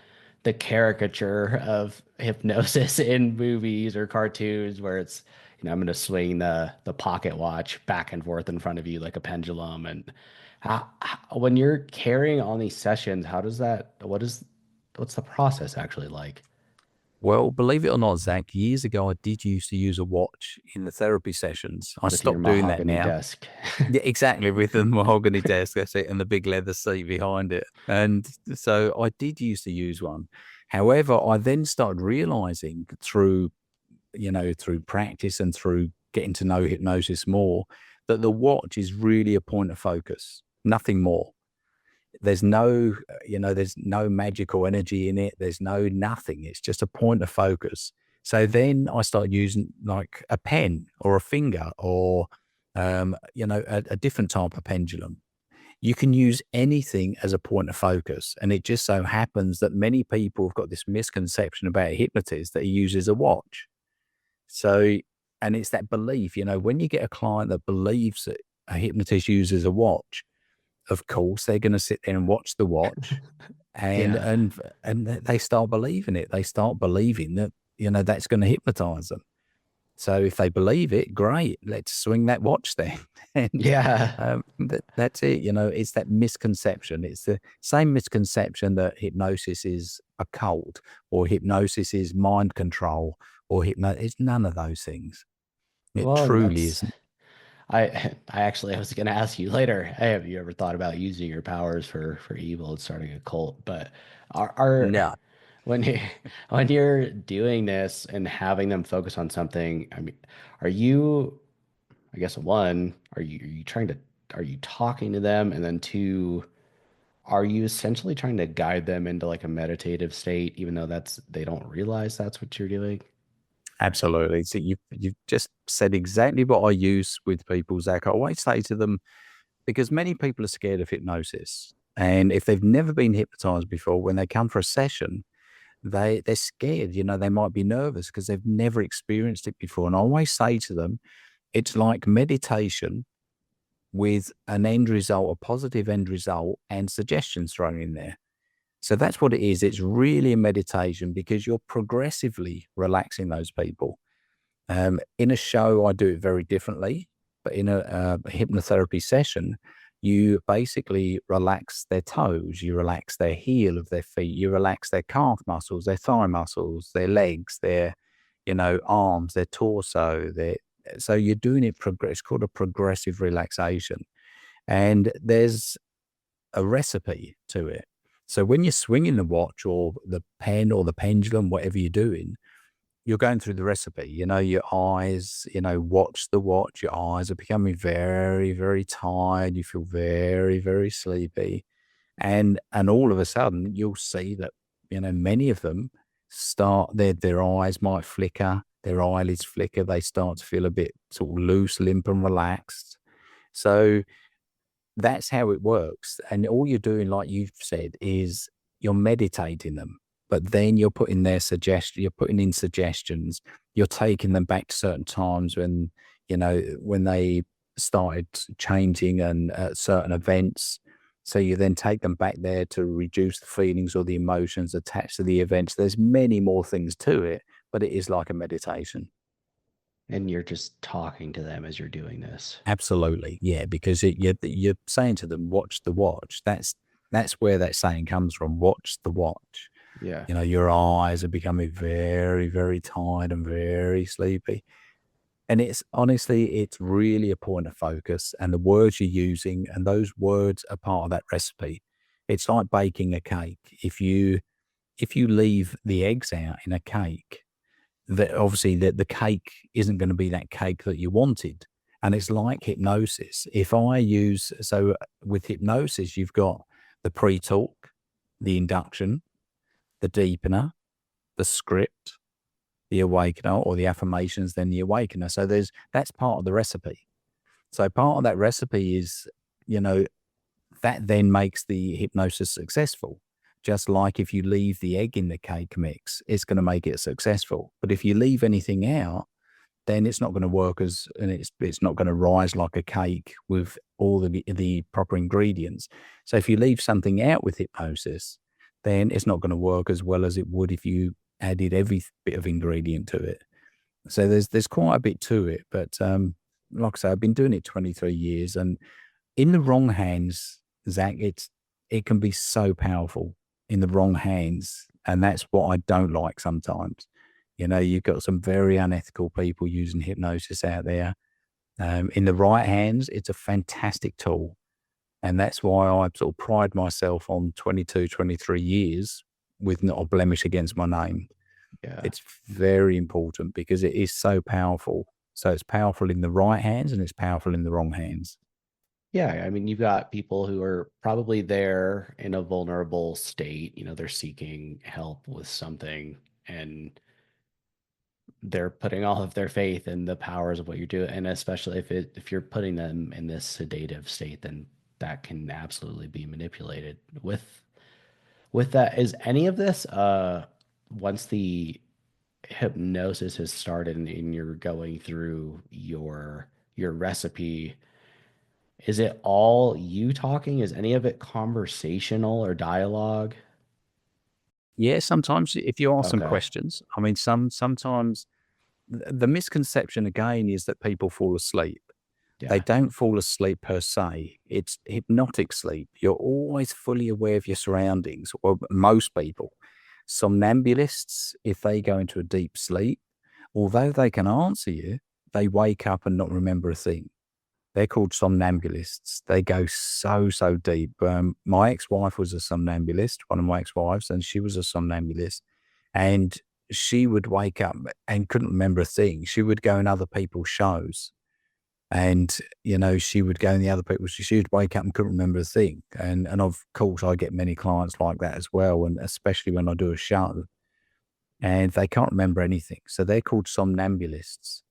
caricature of hypnosis in movies or cartoons where it's, I'm going to swing the pocket watch back and forth in front of you like a pendulum. And when you're carrying on these sessions, what's the process actually like Well, believe it or not, Zach, years ago, I did used to use a watch in the therapy sessions. I with your stopped doing that mahogany now. desk? Yeah, exactly, with the mahogany desk, that's it, and the big leather seat behind it. And so I did used to use one. However, I then started realizing through practice and through getting to know hypnosis more, that the watch is really a point of focus, nothing more. There's no magical energy in it. There's no nothing. It's just a point of focus. So then I started using like a pen or a finger or, a different type of pendulum. You can use anything as a point of focus. And it just so happens that many people have got this misconception about a hypnotist that he uses a watch. So, and it's that belief, when you get a client that believes that a hypnotist uses a watch, of course, they're gonna sit there and watch the watch, and Yeah. and and they start believing it. They start believing that, that's gonna hypnotize them. So if they believe it, great, let's swing that watch then. And, Yeah. that's it, it's that misconception. It's the same misconception that hypnosis is occult or hypnosis is mind control or it's none of those things. It Well, and truly that's isn't. I was going to ask you later, hey, have you ever thought about using your powers for evil and starting a cult? But are No. when you when you're doing this and having them focus on something, I mean, are you, I guess one, are you trying to are you talking to them? And then two, are you essentially trying to guide them into like a meditative state, even though they don't realize that's what you're doing? Absolutely. So you've just said exactly what I use with people, Zach. I always say to them, because many people are scared of hypnosis. And if they've never been hypnotized before, when they come for a session, they're scared. They might be nervous because they've never experienced it before. And I always say to them, It's like meditation with an end result, a positive end result, and suggestions thrown in there. So that's what it is. It's really a meditation because you're progressively relaxing those people. In a show, I do it very differently, but in a hypnotherapy session, you basically relax their toes, you relax their heel of their feet, you relax their calf muscles, their thigh muscles, their legs, their, arms, their torso. So you're doing it progress. It's called a progressive relaxation, and there's a recipe to it. So when you're swinging the watch or the pen or the pendulum, whatever you're doing, you're going through the recipe. Your eyes, watch the watch. Your eyes are becoming very, very tired. You feel very, very sleepy. And all of a sudden you'll see that, many of them start their eyes might flicker, their eyelids flicker, they start to feel a bit sort of loose, limp and relaxed. So that's how it works, and all you're doing, like you've said, is you're meditating them, but then you're putting in suggestions, you're taking them back to certain times when they started changing and certain events. So you then take them back there to reduce the feelings or the emotions attached to the events. There's many more things to it, but it is like a meditation. And you're just talking to them as you're doing this. Absolutely, yeah, because you're saying to them, "Watch the watch." That's where that saying comes from. Watch the watch. Yeah. Your eyes are becoming very, very tired and very sleepy, and it's really a point of focus. And the words you're using, and those words are part of that recipe. It's like baking a cake. If you leave the eggs out in a cake, that obviously the cake isn't going to be that cake that you wanted. And it's like hypnosis. If I use, so with hypnosis, you've got the pre talk, the induction, the deepener, the script, the awakener, or the affirmations, then the awakener. So that's part of the recipe. So part of that recipe is, you know, that then makes the hypnosis successful. Just like if you leave the egg in the cake mix, it's going to make it successful. But if you leave anything out, then it's not going to work and it's not going to rise like a cake with all the proper ingredients. So if you leave something out with hypnosis, then it's not going to work as well as it would if you added every bit of ingredient to it. So there's quite a bit to it, but like I say, I've been doing it 23 years, and in the wrong hands, Zach, it can be so powerful in the wrong hands, and that's what I don't like sometimes. You've got some very unethical people using hypnosis out there. In the right hands, it's a fantastic tool, and that's why I sort of pride myself on 22, 23 years with not a blemish against my name. Yeah. It's very important because it is so powerful. So it's powerful in the right hands and it's powerful in the wrong hands. Yeah, I mean, you've got people who are probably there in a vulnerable state, they're seeking help with something and they're putting all of their faith in the powers of what you're doing. And especially if you're putting them in this sedative state, then that can absolutely be manipulated. With that, is any of this once the hypnosis has started and you're going through your recipe, is it all you talking? Is any of it conversational or dialogue? Yeah, sometimes if you ask some Okay. questions, I mean, sometimes the misconception again is that people fall asleep. They Yeah. don't fall asleep per se. It's hypnotic sleep. You're always fully aware of your surroundings, or most people. Somnambulists, if they go into a deep sleep, although they can answer you, they wake up and not remember a thing. They're called somnambulists. They go so, so deep. My ex-wife was a somnambulist, one of my ex-wives, and she was a somnambulist. And she would wake up and couldn't remember a thing. She would go in other people's shows and, she would go in the other people's, she would wake up and couldn't remember a thing. And of course, I get many clients like that as well. And especially when I do a show and they can't remember anything. So they're called somnambulists.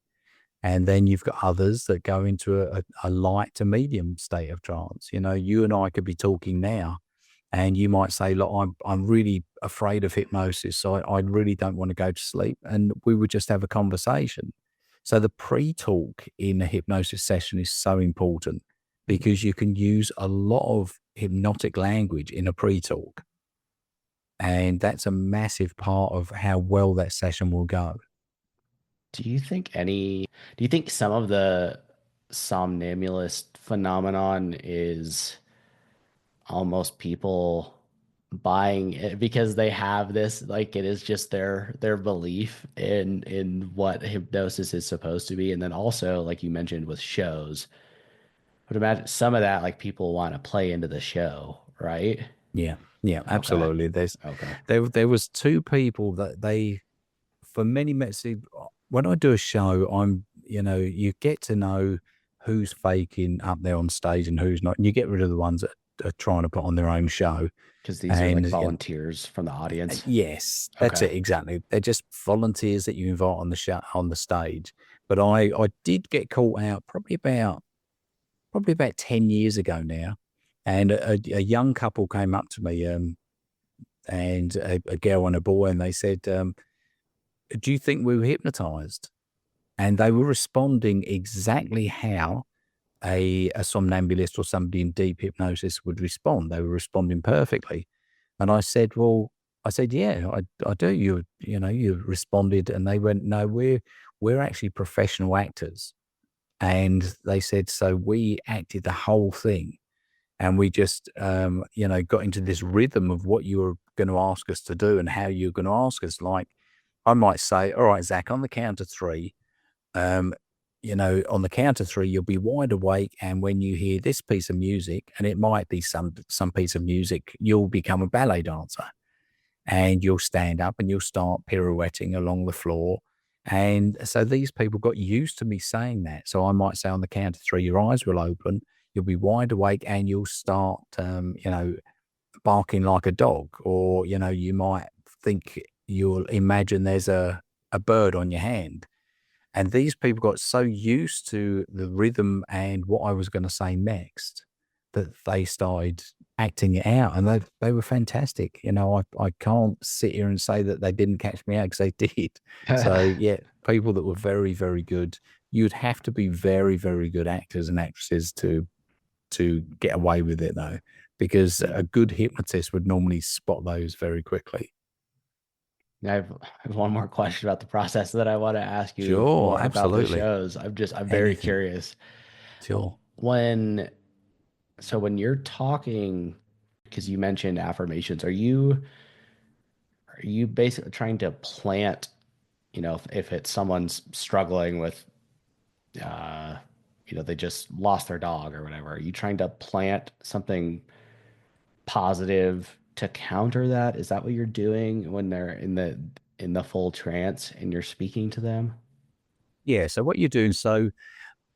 And then you've got others that go into a light to medium state of trance. You and I could be talking now, and you might say, "Look, I'm really afraid of hypnosis, so I really don't want to go to sleep." And we would just have a conversation. So the pre-talk in a hypnosis session is so important because you can use a lot of hypnotic language in a pre-talk. And that's a massive part of how well that session will go. Do you think some of the somnambulist phenomenon is almost people buying it because they have this, like it is just their belief in what hypnosis is supposed to be, and then also like you mentioned with shows, I would imagine some of that like people want to play into the show, right? Yeah. Yeah, Okay. absolutely. Okay. There was two people that they for many minutes. See, when I do a show, you get to know who's faking up there on stage and who's not, and you get rid of the ones that are trying to put on their own show. Because these are like And volunteers from the audience. yes, that's Okay. it exactly. They're just volunteers that you invite on the show on the stage. But I did get caught out probably about 10 years ago now, and a young couple came up to me, and a girl and a boy, and they said, "Do you think we were hypnotized?" And they were responding exactly how a somnambulist or somebody in deep hypnosis would respond. They were responding perfectly. And I said, yeah, I do. You responded, and they went, no, we're actually professional actors. And they said, so we acted the whole thing, and we just, got into this rhythm of what you were going to ask us to do and how you were going to ask us. Like, I might say, all right, Zach, on the count of three, um, on the count of three, you'll be wide awake, and when you hear this piece of music, and it might be some piece of music, you'll become a ballet dancer, and you'll stand up and you'll start pirouetting along the floor. And so these people got used to me saying that. So I might say on the count of three, your eyes will open, you'll be wide awake, and you'll start, barking like a dog, or you might think you'll imagine there's a bird on your hand. And these people got so used to the rhythm and what I was gonna say next that they started acting it out, and they were fantastic. I can't sit here and say that they didn't catch me out because they did. So, yeah, people that were very, very good. You'd have to be very, very good actors and actresses to get away with it, though, because Yeah. a good hypnotist would normally spot those very quickly. I have one more question about the process that I want to ask you Sure, more about the absolutely. shows. I'm very Anything. curious. Sure. When when you're talking, because you mentioned affirmations, are you basically trying to plant, if it's someone's struggling with uh they just lost their dog or whatever, are you trying to plant something positive to counter that? Is that what you're doing when they're in the full trance and you're speaking to them? Yeah, so what you're doing, so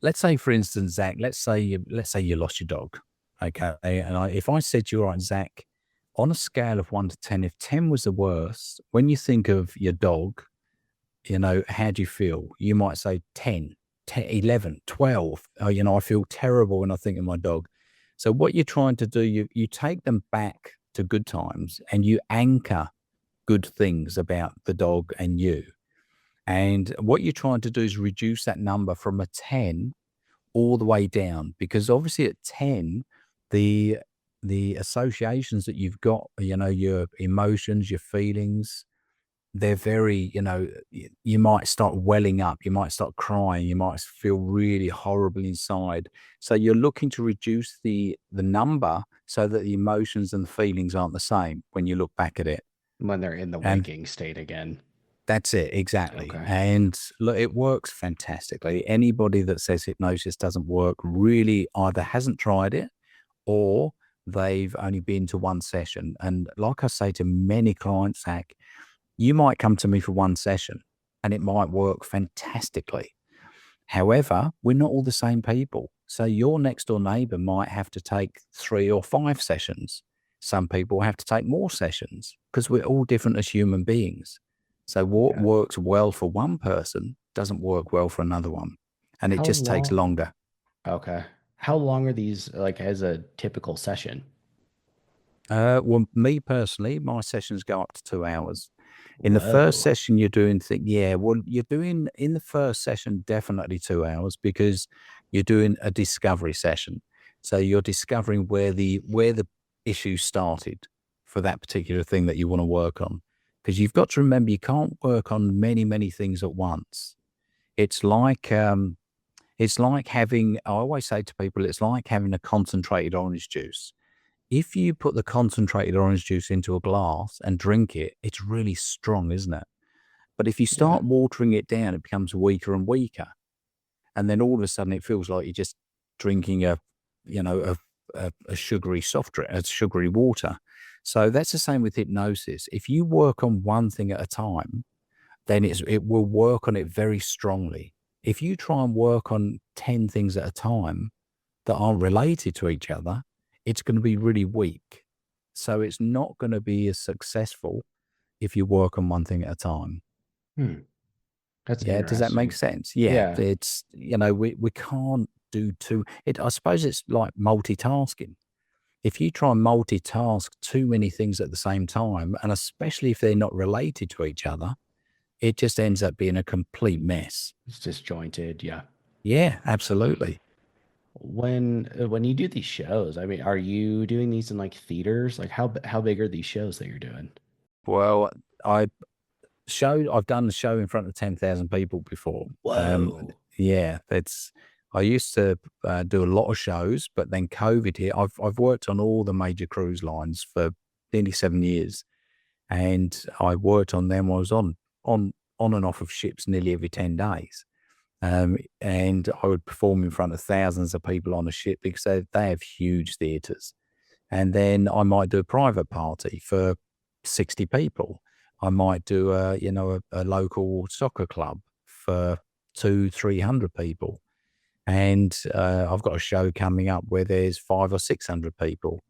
let's say, for instance, Zach, let's say you lost your dog, okay? And if I said to you, all right, Zach, on a scale of 1 to 10, if 10 was the worst, when you think of your dog, how do you feel? You might say 10, 10, 11, 12. Oh, I feel terrible when I think of my dog. So what you're trying to do, you take them back to good times, and you anchor good things about the dog and you. And what you're trying to do is reduce that number from a 10 all the way down, because obviously at 10, the the associations that you've got, your emotions, your feelings, they're very, you might start welling up, you might start crying, you might feel really horrible inside. So you're looking to reduce the number so that the emotions and the feelings aren't the same when you look back at it. When they're in the And waking state again. that's it, exactly. Okay. And look, it works fantastically. Anybody that says hypnosis doesn't work really either hasn't tried it, or they've only been to one session. And like I say to many clients, Zach, you might come to me for one session and it might work fantastically. However, we're not all the same people. So your next door neighbor might have to take 3 or 5 sessions. Some people have to take more sessions because we're all different as human beings. So what Yeah. works well for one person doesn't work well for another one. And it How just takes long? longer. Okay. How long are these like as a typical session? Well, me personally, my sessions go up to 2 hours. In the first Whoa. session, you're doing yeah, well, you're doing in the first session definitely 2 hours because you're doing a discovery session. So you're discovering where the issue started for that particular thing that you want to work on. Because you've got to remember you can't work on many things at once. It's like having, I always say to people, it's like having a concentrated orange juice. If you put the concentrated orange juice into a glass and drink it, it's really strong, isn't it? But if you Yeah. start watering it down, it becomes weaker and weaker. And then all of a sudden it feels like you're just drinking a sugary soft drink, a sugary water. So that's the same with hypnosis. If you work on one thing at a time, then it will work on it very strongly. If you try and work on 10 things at a time that aren't related to each other, it's going to be really weak. So it's not going to be as successful if you work on one thing at a time. Hmm. That's Yeah, does that make interesting. sense? Yeah, Yeah. it's, we can't do I suppose it's like multitasking. If you try and multitask too many things at the same time, and especially if they're not related to each other, it just ends up being a complete mess. It's disjointed. Yeah. Yeah, absolutely. When you do these shows, I mean, are you doing these in like theaters? Like how big are these shows that you're doing? Well, I I've done a show in front of 10,000 people before. Whoa. Yeah, I used to do a lot of shows, but then COVID hit. I've worked on all the major cruise lines for nearly 7 years, and I worked on them. I was on and off of ships nearly every 10 days. And I would perform in front of thousands of people on a ship because they have huge theatres. And then I might do a private party for 60 people. I might do a local soccer club for 300 people. And I've got a show coming up where there's 500 or 600 people.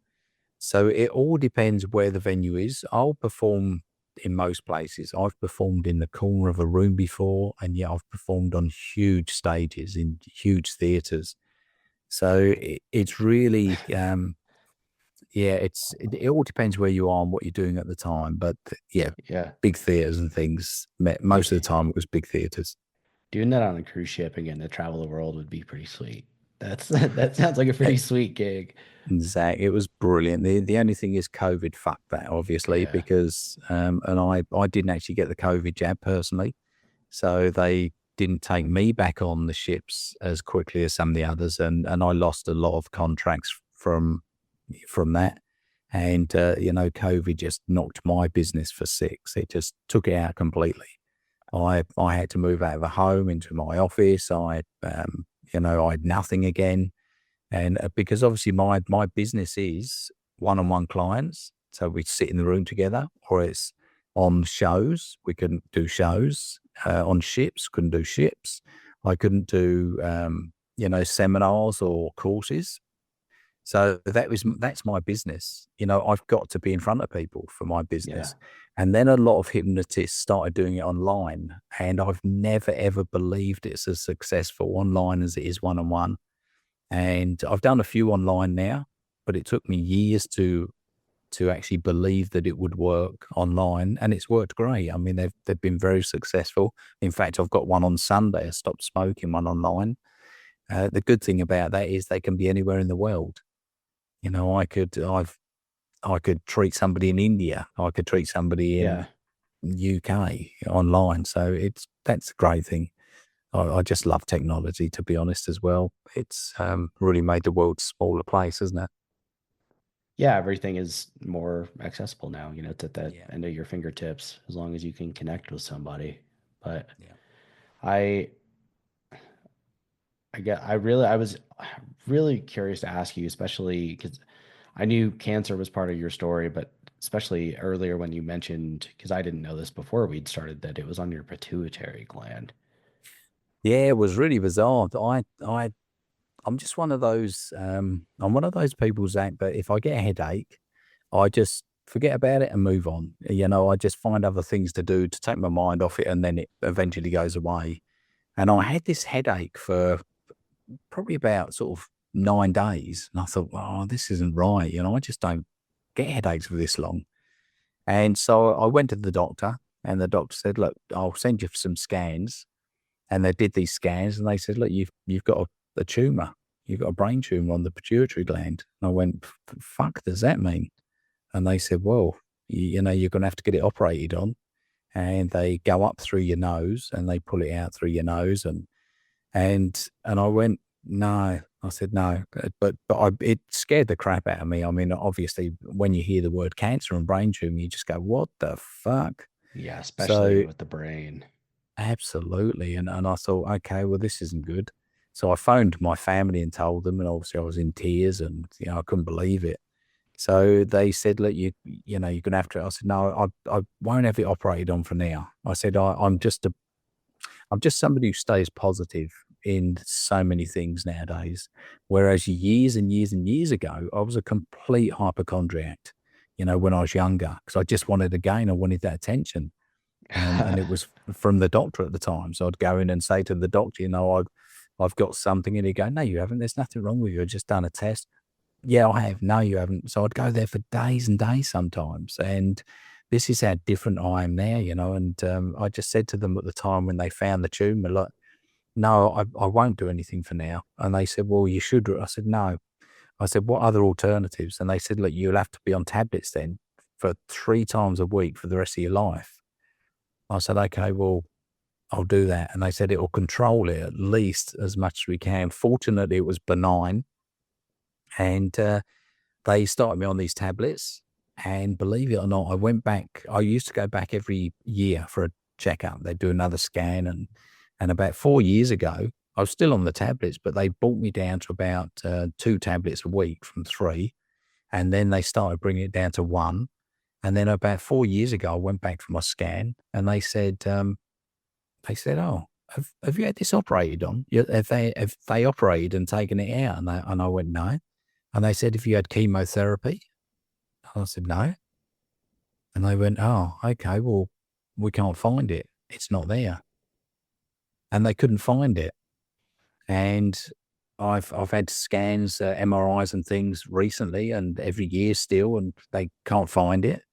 So it all depends where the venue is. I'll perform in most places. I've performed in the corner of a room before, and yeah, I've performed on huge stages in huge theaters. So it's really, yeah, it all depends where you are and what you're doing at the time. But yeah, Yeah. big theaters and things. Do, Most of the time, it was big theaters. doing that on a cruise ship and getting to travel the world would be pretty sweet. That's that sounds like a pretty sweet gig. Zach, it was brilliant. The only thing is COVID fucked that, obviously, Yeah. because and I didn't actually get the COVID jab personally, so they didn't take me back on the ships as quickly as some of the others, and I lost a lot of contracts from that. And COVID just knocked my business for six. It just took it out completely. I had to move out of the home into my office. I had nothing again. And because obviously my business is one-on-one clients, so we sit in the room together, or it's on shows. We couldn't do shows on ships. Couldn't do ships. I couldn't do seminars or courses. So that's my business. I've got to be in front of people for my Yeah. business. And then a lot of hypnotists started doing it online, and I've never ever believed it's as successful online as it is one-on-one. And I've done a few online now, but it took me years to actually believe that it would work online, and it's worked great. I mean, they've been very successful. In fact, I've got one on Sunday, a stop smoking one online. The good thing about that is they can be anywhere in the world. I could treat somebody in India. I could treat somebody in Yeah. UK online. So that's a great thing. I just love technology, to be honest, as well. It's really made the world a smaller place, hasn't it? Yeah, everything is more accessible now, it's at the Yeah, end of your fingertips as long as you can connect with somebody. But yeah. I I was really curious to ask you, especially because I knew cancer was part of your story, but especially earlier when you mentioned, because I didn't know this before we'd started, that it was on your pituitary gland. Yeah, it was really bizarre. I'm just one of those. I'm one of those people, Zach. But if I get a headache, I just forget about it and move on. I just find other things to do to take my mind off it, and then it eventually goes away. And I had this headache for probably about sort of 9 days, and I thought, oh, this isn't right. I just don't. get headaches for this long. And so I went to the doctor, and the doctor said, look, I'll send you some scans. And they did these scans, and they said, look, you've got a tumor. You've got a brain tumor on the pituitary gland. And I went, fuck does that mean? And they said, well, you're going to have to get it operated on. And they go up through your nose and they pull it out through your nose. And I went, no. I said, no. It scared the crap out of me. I mean, obviously, when you hear the word cancer and brain tumor, you just go, what the fuck? Yeah, especially So with the brain. absolutely. And I thought, okay, well, this isn't good. So I phoned my family and told them, and obviously I was in tears and, I couldn't believe it. So they said, look, you're going to have to, I said, no, I won't have it operated on for now. I said, I'm just somebody who stays positive in so many things nowadays. Whereas years and years and years ago, I was a complete hypochondriac, when I was younger, because I just wanted, again, I wanted that attention. And it was from the doctor at the time. So I'd go in and say to the doctor, I've got something. And he'd go, no, you haven't. There's nothing wrong with you. I've just done a test. Yeah, I have. No, you haven't. So I'd go there for days and days sometimes. And this is how different I am now. And I just said to them at the time when they found the tumor, like, no, I won't do anything for now. And they said, well, you should. I said, no. I said, what other alternatives? And they said, look, you'll have to be on tablets then for 3 times a week for the rest of your life. I said, okay, well, I'll do that. And they said it will control it at least as much as we can. Fortunately, it was benign. And they started me on these tablets. And believe it or not, I went back. I used to go back every year for a checkup. They'd do another scan. And about 4 years ago, I was still on the tablets, but they brought me down to about 2 tablets a week from 3. And then they started bringing it down to 1. And then about 4 years ago, I went back for my scan, and they said, "Oh, have you had this operated on? Have they operated and taken it out?" And I went, "No." And they said, "Have you had chemotherapy?" I said, "No." And they went, "Oh, okay. Well, we can't find it. It's not there." And they couldn't find it. And I've had scans, MRIs and things recently, and every year still, and they can't find it.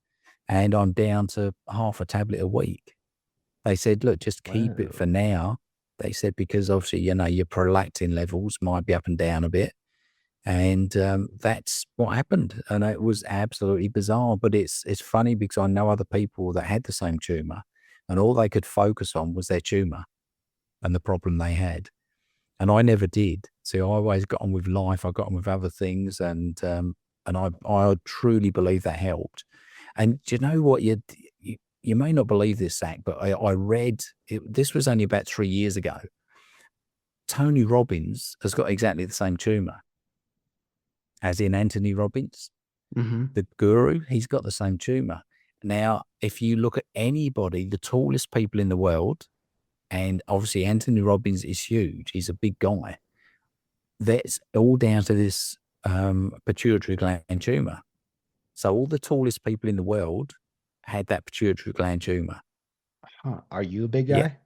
And I'm down to half a tablet a week. They said, "Look, just keep it for Whoa. now." They said, because obviously, your prolactin levels might be up and down a bit. And that's what happened. And it was absolutely bizarre. But it's funny because I know other people that had the same tumor, and all they could focus on was their tumor and the problem they had. And I never did. See, I always got on with life. I got on with other things. And I truly believe that helped. And do you know what? You may not believe this, Zach, but I read it, this was only about 3 years ago. Tony Robbins has got exactly the same tumor, as in Anthony Robbins, Hmm. the guru. He's got the same tumor. Now, if you look at anybody, the tallest people in the world, and obviously Anthony Robbins is huge. He's a big guy. That's all down to this pituitary gland tumor. So all the tallest people in the world had that pituitary gland tumor. Huh. Are you a big Yeah. guy?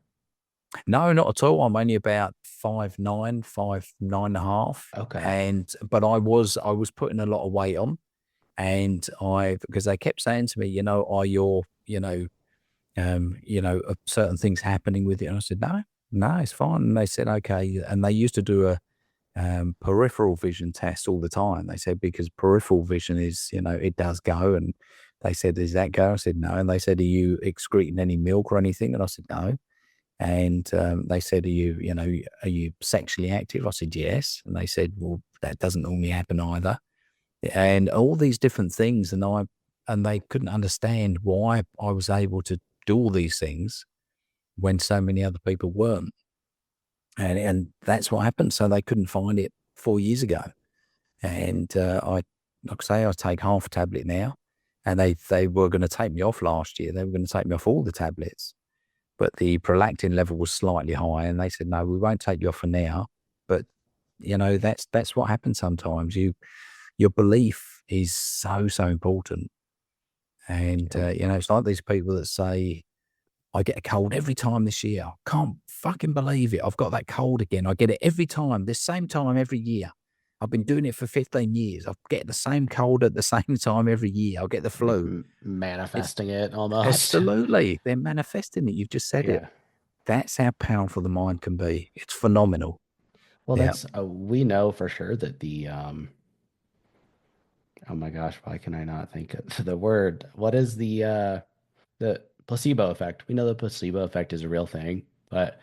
No, not at all. I'm only about 5'9", 5'9.5", Okay. but I was putting a lot of weight on, and because they kept saying to me, are your, certain things happening with it? And I said, no, no, it's fine. And they said, okay. And they used to do a peripheral vision test all the time. They said, because peripheral vision is, it does go. And they said, does that go? I said, no. And they said, are you excreting any milk or anything? And I said, no. And they said, are you sexually active? I said, yes. And they said, well, that doesn't normally happen either. And all these different things. And they couldn't understand why I was able to do all these things when so many other people weren't. And that's what happened. So they couldn't find it 4 years ago. And like I say, I take half a tablet now. And they were going to take me off last year. They were going to take me off all the tablets, but the prolactin level was slightly high, and they said, no, we won't take you off for now. But that's what happens sometimes. Your belief is so, so important. And Yep. it's like these people that say, I get a cold every time this year. Can't fucking believe it. I've got that cold again. I get it every time, this same time every year. I've been doing it for 15 years. I get the same cold at the same time every year. I'll get the Like flu. It's manifesting it almost. absolutely, they're manifesting it. You've just said it. Yeah. That's how powerful the mind can be. It's phenomenal. Well, Yeah. that's we know for sure that the oh my gosh, why can I not think of the word? What is the placebo effect? We know the placebo effect is a real thing, but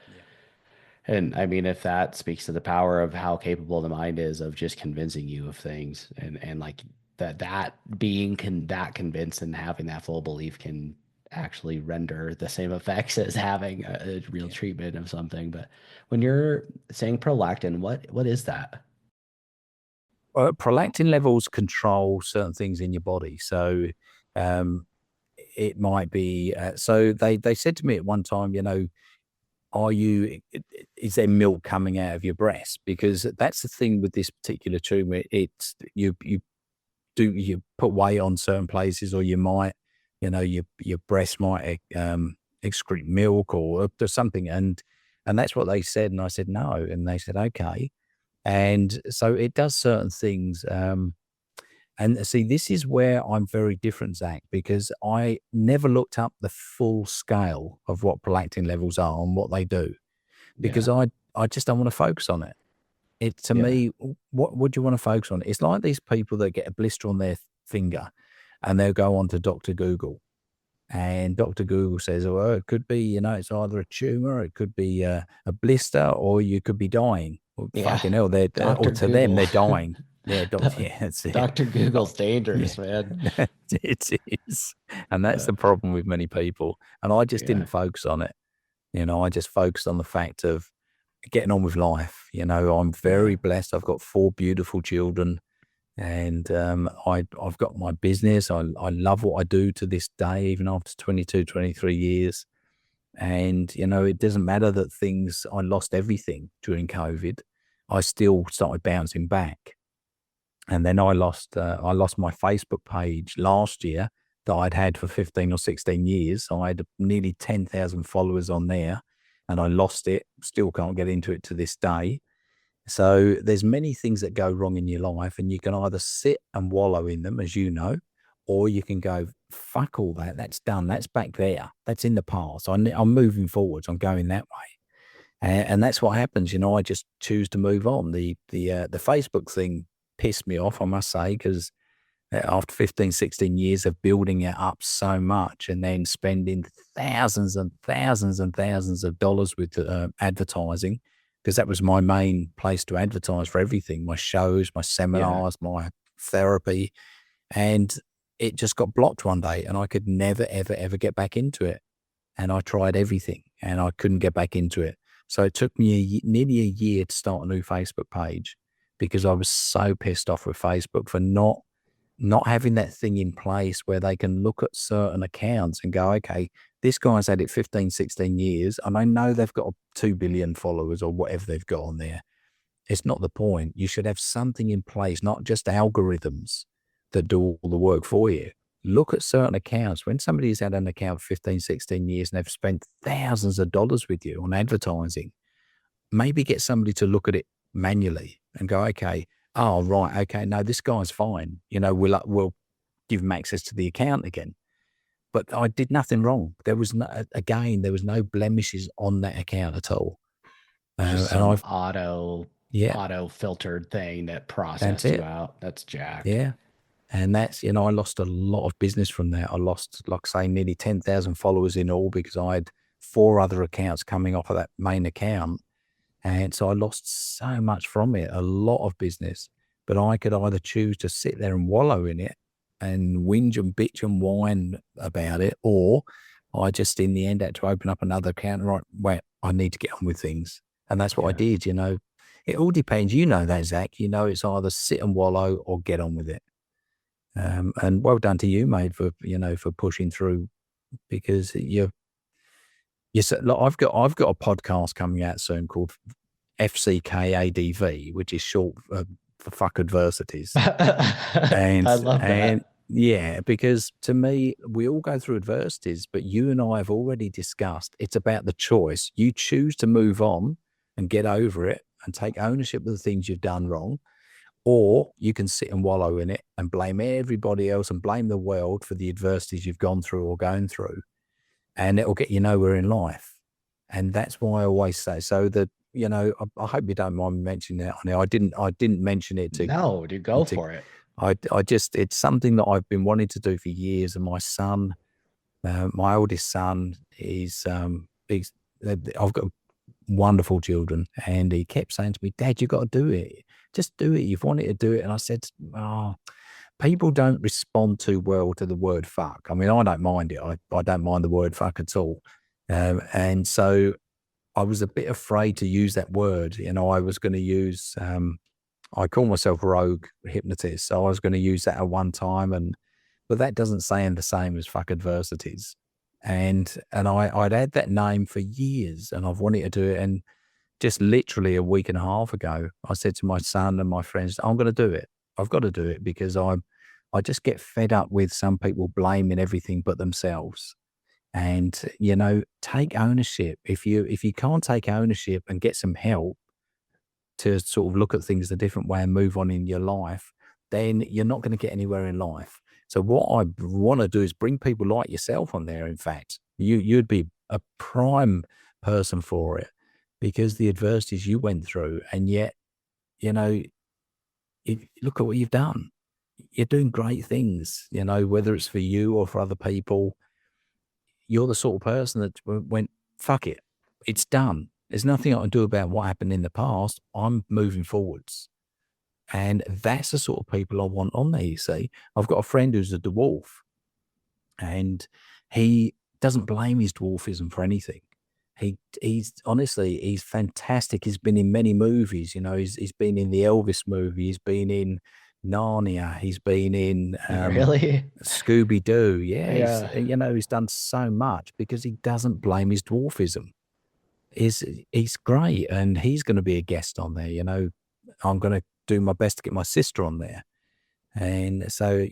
Yeah. and I mean if that speaks to the power of how capable the mind is of just convincing you of things and like that being that convinced and having that full belief can actually render the same effects as having a real Yeah. treatment of something. But when you're saying prolactin, what is that? Prolactin levels control certain things in your body. So, um, it might be. So they said to me at one time, are you? Is there milk coming out of your breast? Because that's the thing with this particular tumor. It's you put weight on certain places, or you might, your breast might excrete milk or there's something, and that's what they said, and I said no, and they said okay, and so it does certain things. And see, this is where I'm very different, Zach, because I never looked up the full scale of what prolactin levels are and what they do, because Yeah. I just don't want to focus on it. It to Yeah. me, what would you want to focus on? It's like these people that get a blister on their finger, and they'll go on to Doctor Google, and Doctor Google says, "Oh, it could be, it's either a tumor, it could be a blister, or you could be dying." Well, Yeah. fucking hell, or Dr. to them, Google. they're dying. Yeah, Doc- yeah, that's it. Dr. Oh, Google's yeah, dangerous, man. it is, and that's Uh, the problem with many people. And I just yeah. didn't focus on it. I just focused on the fact of getting on with life. I'm Yeah. very blessed. I've got 4 beautiful children, and I've got my business. I love what I do to this day, even after 22, 23 years. And, it doesn't matter that I lost everything during COVID. I still started bouncing back. And then I lost my Facebook page last year that I'd had for 15 or 16 years. So I had nearly 10,000 followers on there, and I lost it. Still can't get into it to this day. So there's many things that go wrong in your life, and you can either sit and wallow in them, as you know, or you can go, fuck all that. That's done. That's back there. That's in the past. I'm moving forwards. I'm going that way. And that's what happens. I just choose to move on. The Facebook thing pissed me off, I must say, because after 15, 16 years of building it up so much and then spending thousands and thousands and thousands of dollars with advertising, because that was my main place to advertise for everything, my shows, my Yeah. seminars, my therapy. And it just got blocked one day, and I could never, ever, ever get back into it. And I tried everything and I couldn't get back into it. So it took me nearly a year to start a new Facebook page, because I was so pissed off with Facebook for not having that thing in place where they can look at certain accounts and go, okay, this guy's had it 15, 16 years, and I know they've got 2 billion followers or whatever they've got on there. It's not the point. You should have something in place, not just algorithms that do all the work for you. Look at certain accounts. When somebody's had an account for 15, 16 years and they've spent thousands of dollars with you on advertising, maybe get somebody to look at it manually and go, okay, oh, right, okay, no, this guy's fine. We'll give him access to the account again. But I did nothing wrong. There was there was no blemishes on that account at all. It's just And some I've, yeah, auto filtered thing that that's processed you it. out. That's jacked. Yeah. And that's, I lost a lot of business from that. I lost, like I say, nearly 10,000 followers in all, because I had 4 other accounts coming off of that main account. And so I lost so much from it, a lot of business. But I could either choose to sit there and wallow in it and whinge and bitch and whine about it, or I just in the end had to open up another account. Right, wait, I need to get on with things. And that's what I Yeah. did. It all depends. You know that, Zach. It's either sit and wallow or get on with it. And well done to you, mate, for pushing through, because look, I've got a podcast coming out soon called FCKADV, which is short for fuck adversities. And I love and that. yeah, because to me, we all go through adversities, but you and I have already discussed it's about the choice. You choose to move on and get over it and take ownership of the things you've done wrong, or you can sit and wallow in it and blame everybody else and blame the world for the adversities you've gone through or going through, and it'll get you nowhere in life. And that's why I always say so. That I hope you don't mind me mentioning that on there. I didn't mention it No, dude, go to. for it. I just it's something that I've been wanting to do for years. And my oldest son, he's I've got wonderful children, and he kept saying to me, "Dad, you got to do it. Just do it. You've wanted to do it." And I said, "Oh, people don't respond too well to the word fuck. I mean, I don't mind it. I don't mind the word fuck at all." And so I was a bit afraid to use that word. I was going to use, I call myself rogue hypnotist. So I was going to use that at one time. But that doesn't sound the same as fuck adversities. And I'd had that name for years, and I've wanted to do it. And just literally a week and a half ago, I said to my son and my friends, I'm going to do it. I've got to do it because I just get fed up with some people blaming everything but themselves. And take ownership. If you can't take ownership and get some help to sort of look at things a different way and move on in your life, then you're not going to get anywhere in life. So what I want to do is bring people like yourself on there. In fact, you'd be a prime person for it, because the adversities you went through, and yet, you know, look at what you've done. You're doing great things, whether it's for you or for other people. You're the sort of person that went, fuck it, it's done. There's nothing I can do about what happened in the past. I'm moving forwards. And that's the sort of people I want on there, you see. I've got a friend who's a dwarf, and he doesn't blame his dwarfism for anything. He's honestly, he's fantastic. He's been in many movies, he's been in the Elvis movie, he's been in Narnia, he's been in Really? Scooby Doo. Yeah, Yeah. he's done so much because he doesn't blame his dwarfism. He's great, and he's going to be a guest on there. I'm going to do my best to get my sister on there. And so,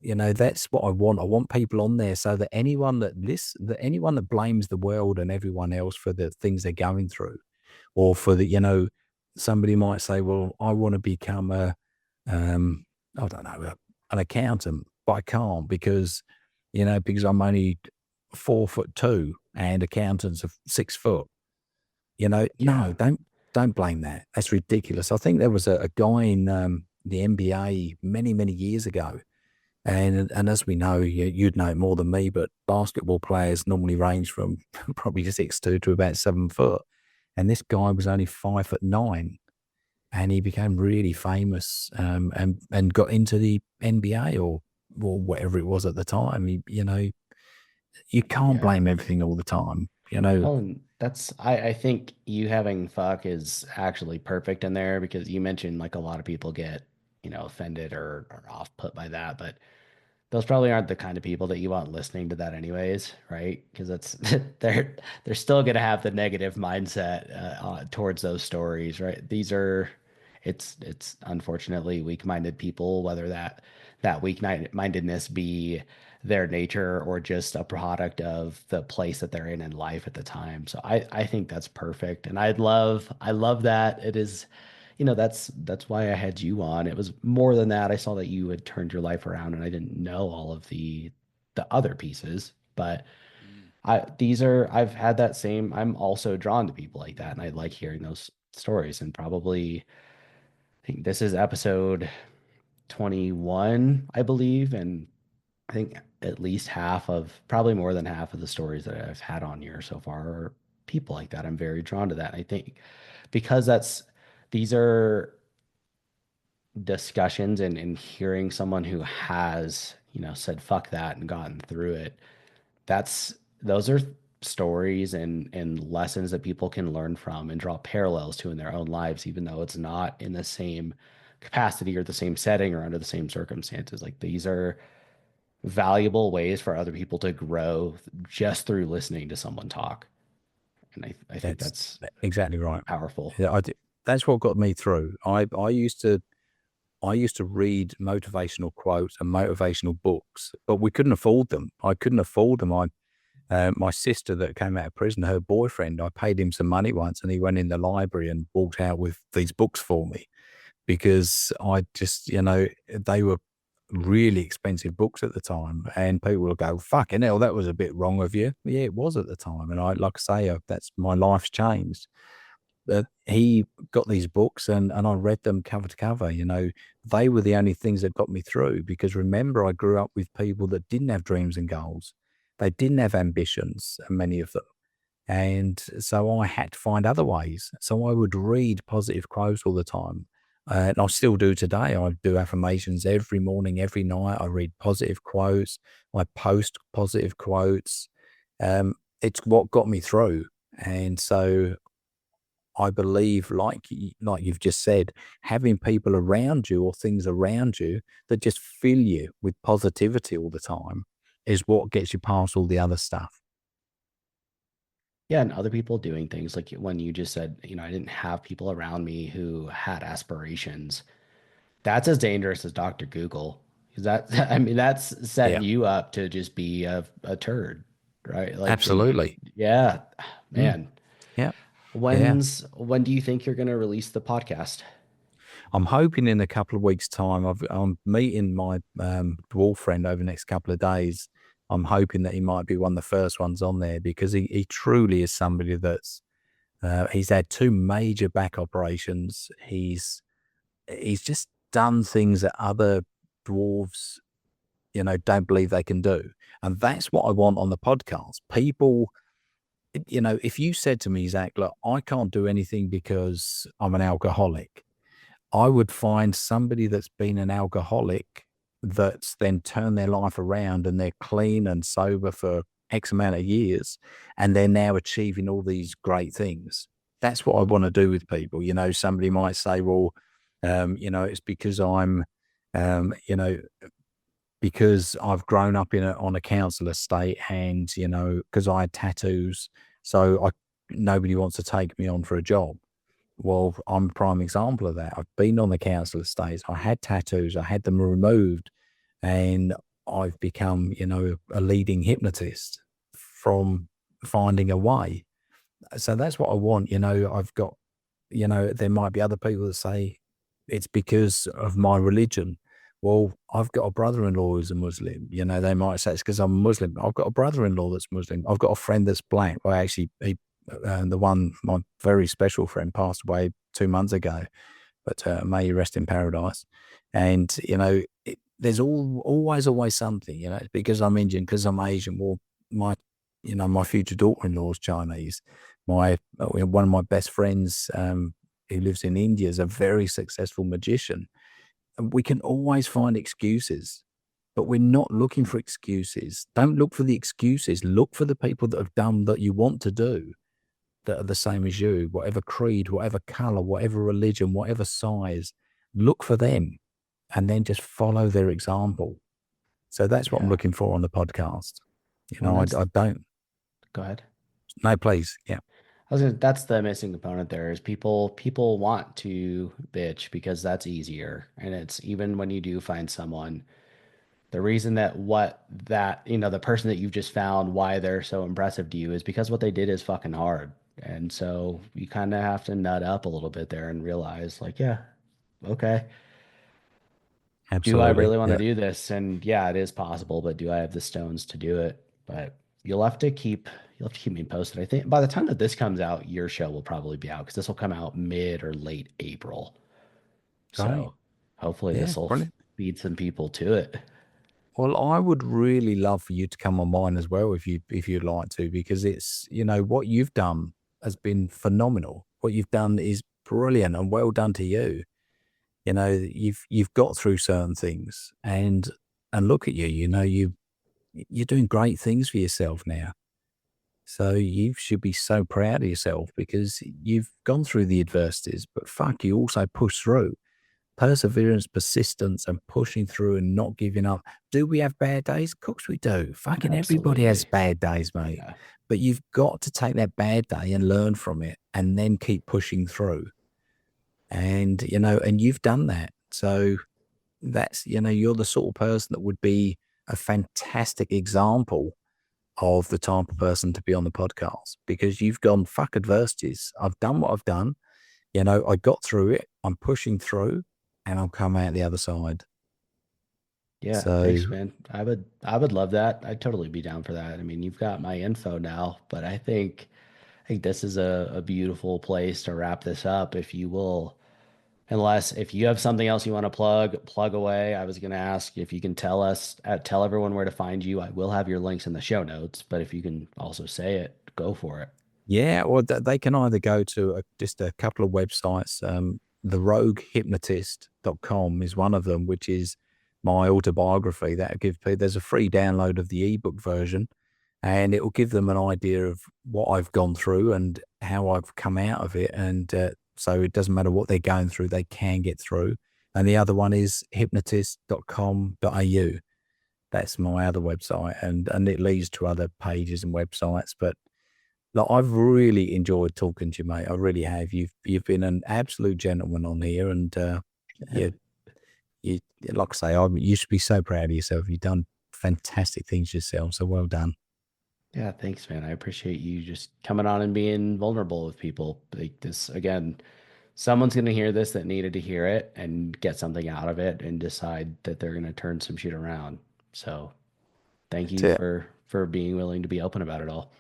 that's what I want. I want people on there so that anyone that blames the world and everyone else for the things they're going through, or for somebody might say, well, I want to become um, I don't know, an accountant, but I can't because I'm only 4'2" and accountants are 6 foot. No, Yeah. don't blame that. That's ridiculous. I think there was a guy in the NBA many, many years ago. And as we know, you'd know it more than me, but basketball players normally range from probably 6'2" to about 7 foot. And this guy was only 5'9", and he became really famous, and got into the NBA, or whatever it was at the time. You can't Yeah. blame everything all the time. Well, and I think you having fuck is actually perfect in there because you mentioned like a lot of people get, offended or off put by that, but those probably aren't the kind of people that you want listening to that anyways, right? Because that's they're still gonna have the negative mindset towards those stories, right? It's unfortunately weak-minded people, whether that weak-mindedness be their nature or just a product of the place that they're in life at the time. So I think that's perfect, and I love that it is. That's why I had you on. It was more than that. I saw that you had turned your life around, and I didn't know all of the other pieces. But I've had that same. I'm also drawn to people like that, and I like hearing those stories. And probably, I think this is episode 21, I believe, and I think at least probably more than half of the stories that I've had on here so far are people like that. I'm very drawn to that. And I think because these are discussions and hearing someone who has, said fuck that and gotten through it, those are stories and lessons that people can learn from and draw parallels to in their own lives, even though it's not in the same capacity or the same setting or under the same circumstances. Like these are valuable ways for other people to grow just through listening to someone talk. And I think That's that's exactly right. powerful. Yeah, that's what got me through. I used to read motivational quotes and motivational books, but we couldn't afford them. I couldn't afford them. My sister that came out of prison, her boyfriend, I paid him some money once, and he went in the library and walked out with these books for me. because I just, they were really expensive books at the time, and people will go, "Fucking hell, that was a bit wrong of you." Yeah, it was at the time, and like I say, that's my life's changed. But he got these books, and I read them cover to cover. They were the only things that got me through, because remember, I grew up with people that didn't have dreams and goals. They didn't have ambitions, many of them. And so I had to find other ways. So I would read positive quotes all the time. And I still do today. I do affirmations every morning, every night. I read positive quotes. I post positive quotes. It's what got me through. And so I believe, like you've just said, having people around you or things around you that just fill you with positivity all the time is what gets you past all the other stuff. Yeah, and other people doing things like when you just said, I didn't have people around me who had aspirations. That's as dangerous as Dr. Google. Because I mean, that's setting Yeah, you up to just be a turd, right? Like, absolutely. yeah, Mm, man. yeah, yeah. When do you think you're going to release the podcast? I'm hoping in a couple of weeks' time. I'm meeting my dwarf friend over the next couple of days. I'm hoping that he might be one of the first ones on there, because he truly is somebody that's he's had two major back operations. He's just done things that other dwarves, don't believe they can do. And that's what I want on the podcast. People, if you said to me, Zach, look, I can't do anything because I'm an alcoholic, I would find somebody that's been an alcoholic that's then turned their life around, and they're clean and sober for X amount of years, and they're now achieving all these great things. That's what I want to do with people. Somebody might say, well, it's because because I've grown up on a council estate, and, because I had tattoos, so nobody wants to take me on for a job. Well, I'm a prime example of that. I've been on the council estates. I had tattoos. I had them removed, and I've become, a leading hypnotist from finding a way. So that's what I want. I've got, there might be other people that say it's because of my religion. Well, I've got a brother-in-law who's a Muslim. They might say it's because I'm Muslim. I've got a brother-in-law that's Muslim. I've got a friend that's black. Well, actually, my very special friend passed away 2 months ago, but may he rest in paradise. And there's always something. It's because I'm Indian, because I'm Asian. Well, my my future daughter-in-law is Chinese. One of my best friends, who lives in India, is a very successful magician. And we can always find excuses, but we're not looking for excuses. Don't look for the excuses. Look for the people that have done that you want to do, that are the same as you, whatever creed, whatever color, whatever religion, whatever size. Look for them, and then just follow their example. So that's what I'm Yeah. looking for on the podcast. Well, I don't. go ahead. No, please. Yeah. That's the missing component there is people want to bitch because that's easier. And it's even when you do find someone, the reason that the person that you've just found, why they're so impressive to you is because what they did is fucking hard. And so you kind of have to nut up a little bit there and realize like, yeah, okay. Do I Absolutely. really want to Yeah. do this? And yeah, it is possible, but do I have the stones to do it? But you'll have to keep me posted. I think by the time that this comes out, your show will probably be out because this will come out mid or late April. Great. So hopefully Yeah. this will Brilliant. feed some people to it. Well, I would really love for you to come on mine as well, if you'd like to, because it's, what you've done has been phenomenal. What you've done is brilliant, and well done to you. You've got through certain things, and look at you. You're doing great things for yourself now. So you should be so proud of yourself, because you've gone through the adversities, but fuck, you also pushed through. Perseverance, persistence, and pushing through and not giving up. Do we have bad days? Of course we do. Fucking everybody has Absolutely. bad days, mate. Yeah. But you've got to take that bad day and learn from it, and then keep pushing through. And, and you've done that. So that's, you're the sort of person that would be a fantastic example of the type of person to be on the podcast, because you've gone, fuck adversities. I've done what I've done. I got through it. I'm pushing through. and I'll come out the other side. Yeah, thanks, So man. I would love that. I'd totally be down for that. I mean, you've got my info now, but I think this is a beautiful place to wrap this up, if you will. Unless if you have something else you want to plug away. I was going to ask if you can tell everyone where to find you. I will have your links in the show notes, but if you can also say it, go for it. yeah, or they can either go to just a couple of websites. The roguehypnotist.com is one of them, which is my autobiography that give people. There's a free download of the ebook version, and it will give them an idea of what I've gone through and how I've come out of it. And so it doesn't matter what they're going through, they can get through. And the other one is hypnotist.com.au. That's my other website, and it leads to other pages and websites. But like, I've really enjoyed talking to you, mate. I really have. You've been an absolute gentleman on here, and you you like I say, you should be so proud of yourself. You've done fantastic things yourself. So well done. Yeah, thanks, man. I appreciate you just coming on and being vulnerable with people. Like this, again, someone's going to hear this that needed to hear it and get something out of it and decide that they're going to turn some shit around. So, thank That's you it. for being willing to be open about it all.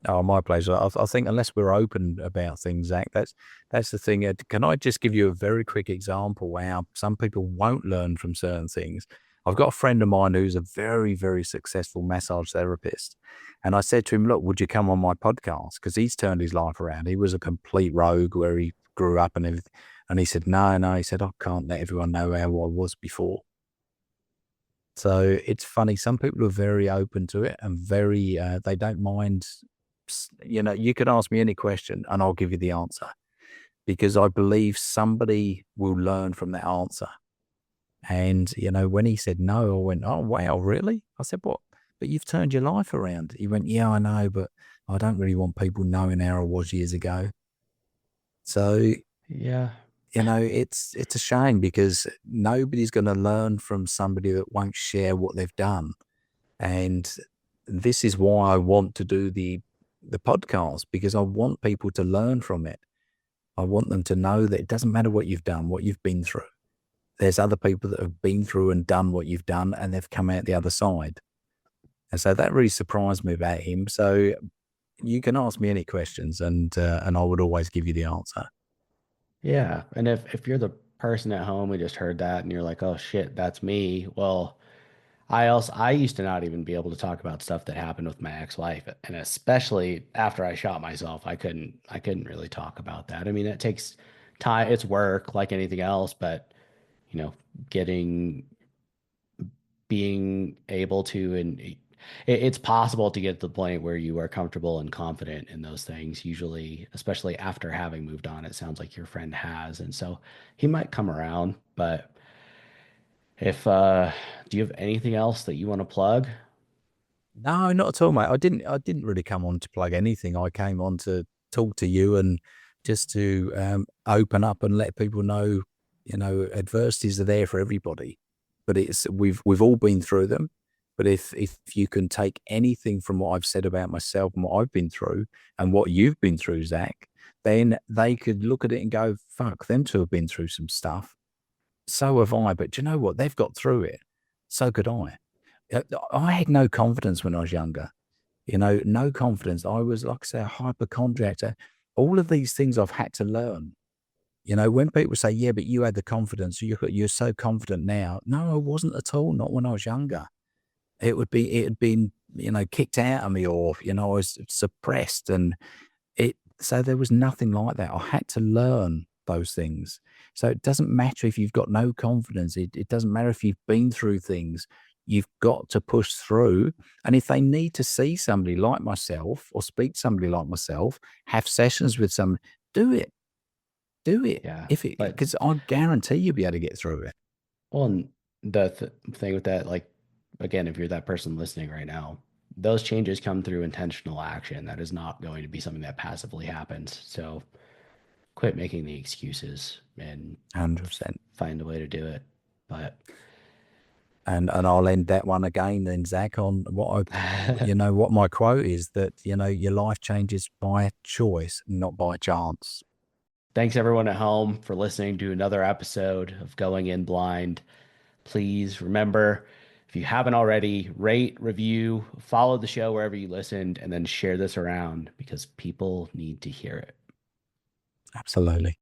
Oh, my pleasure. I think unless we're open about things, Zach, that's the thing. Can I just give you a very quick example how some people won't learn from certain things? I've got a friend of mine who's a very, very successful massage therapist. And I said to him, look, would you come on my podcast? Because he's turned his life around. He was a complete rogue where he grew up and everything. And he said, no, no. He said, I can't let everyone know how I was before. So it's funny. Some people are very open to it and very, they don't mind. You could ask me any question and I'll give you the answer because I believe somebody will learn from that answer. And, when he said no, I went, oh, wow, really? I said, what? But you've turned your life around. He went, yeah, I know, but I don't really want people knowing how I was years ago. So, Yeah. it's a shame because nobody's going to learn from somebody that won't share what they've done. And this is why I want to do the podcast because I want people to learn from it. I want them to know that it doesn't matter what you've done, what you've been through. There's other people that have been through and done what you've done and they've come out the other side. And so that really surprised me about him. So you can ask me any questions and I would always give you the answer. Yeah. And if you're the person at home who just heard that and you're like, "Oh shit, that's me." Well, I used to not even be able to talk about stuff that happened with my ex-wife, and especially after I shot myself, I couldn't really talk about that. I mean, it takes time, it's work like anything else, but you know, getting being able to and it's possible to get to the point where you are comfortable and confident in those things, usually, especially after having moved on. It sounds like your friend has, and so he might come around, but if do you have anything else that you want to plug? No, not at all, mate. I didn't really come on to plug anything. I came on to talk to you and just to open up and let people know, adversities are there for everybody. But we've all been through them. But if you can take anything from what I've said about myself and what I've been through and what you've been through, Zach, then they could look at it and go, fuck, them two have been through some stuff. So have I. But do you know what? They've got through it. So could I. I had no confidence when I was younger. No confidence. I was, like I say, a hypochondriac. All of these things I've had to learn. When people say, "Yeah, but you had the confidence. You're so confident now." No, I wasn't at all. Not when I was younger. It had been, kicked out of me, or I was suppressed, and so there was nothing like that. I had to learn those things. So it doesn't matter if you've got no confidence. It doesn't matter if you've been through things. You've got to push through. And if they need to see somebody like myself or speak to somebody like myself, have sessions with some, do it. Do it. Yeah, If it but because I guarantee you'll be able to get through it. well, and the thing with that, like, again, if you're that person listening right now, those changes come through intentional action. That is not going to be something that passively happens. So quit making the excuses and 100%. find a way to do it. But And I'll end that one again then, Zach, on what my quote is that, your life changes by choice, not by chance. Thanks everyone at home for listening to another episode of Going In Blind. Please remember, if you haven't already, rate, review, follow the show wherever you listened, and then share this around because people need to hear it. Absolutely.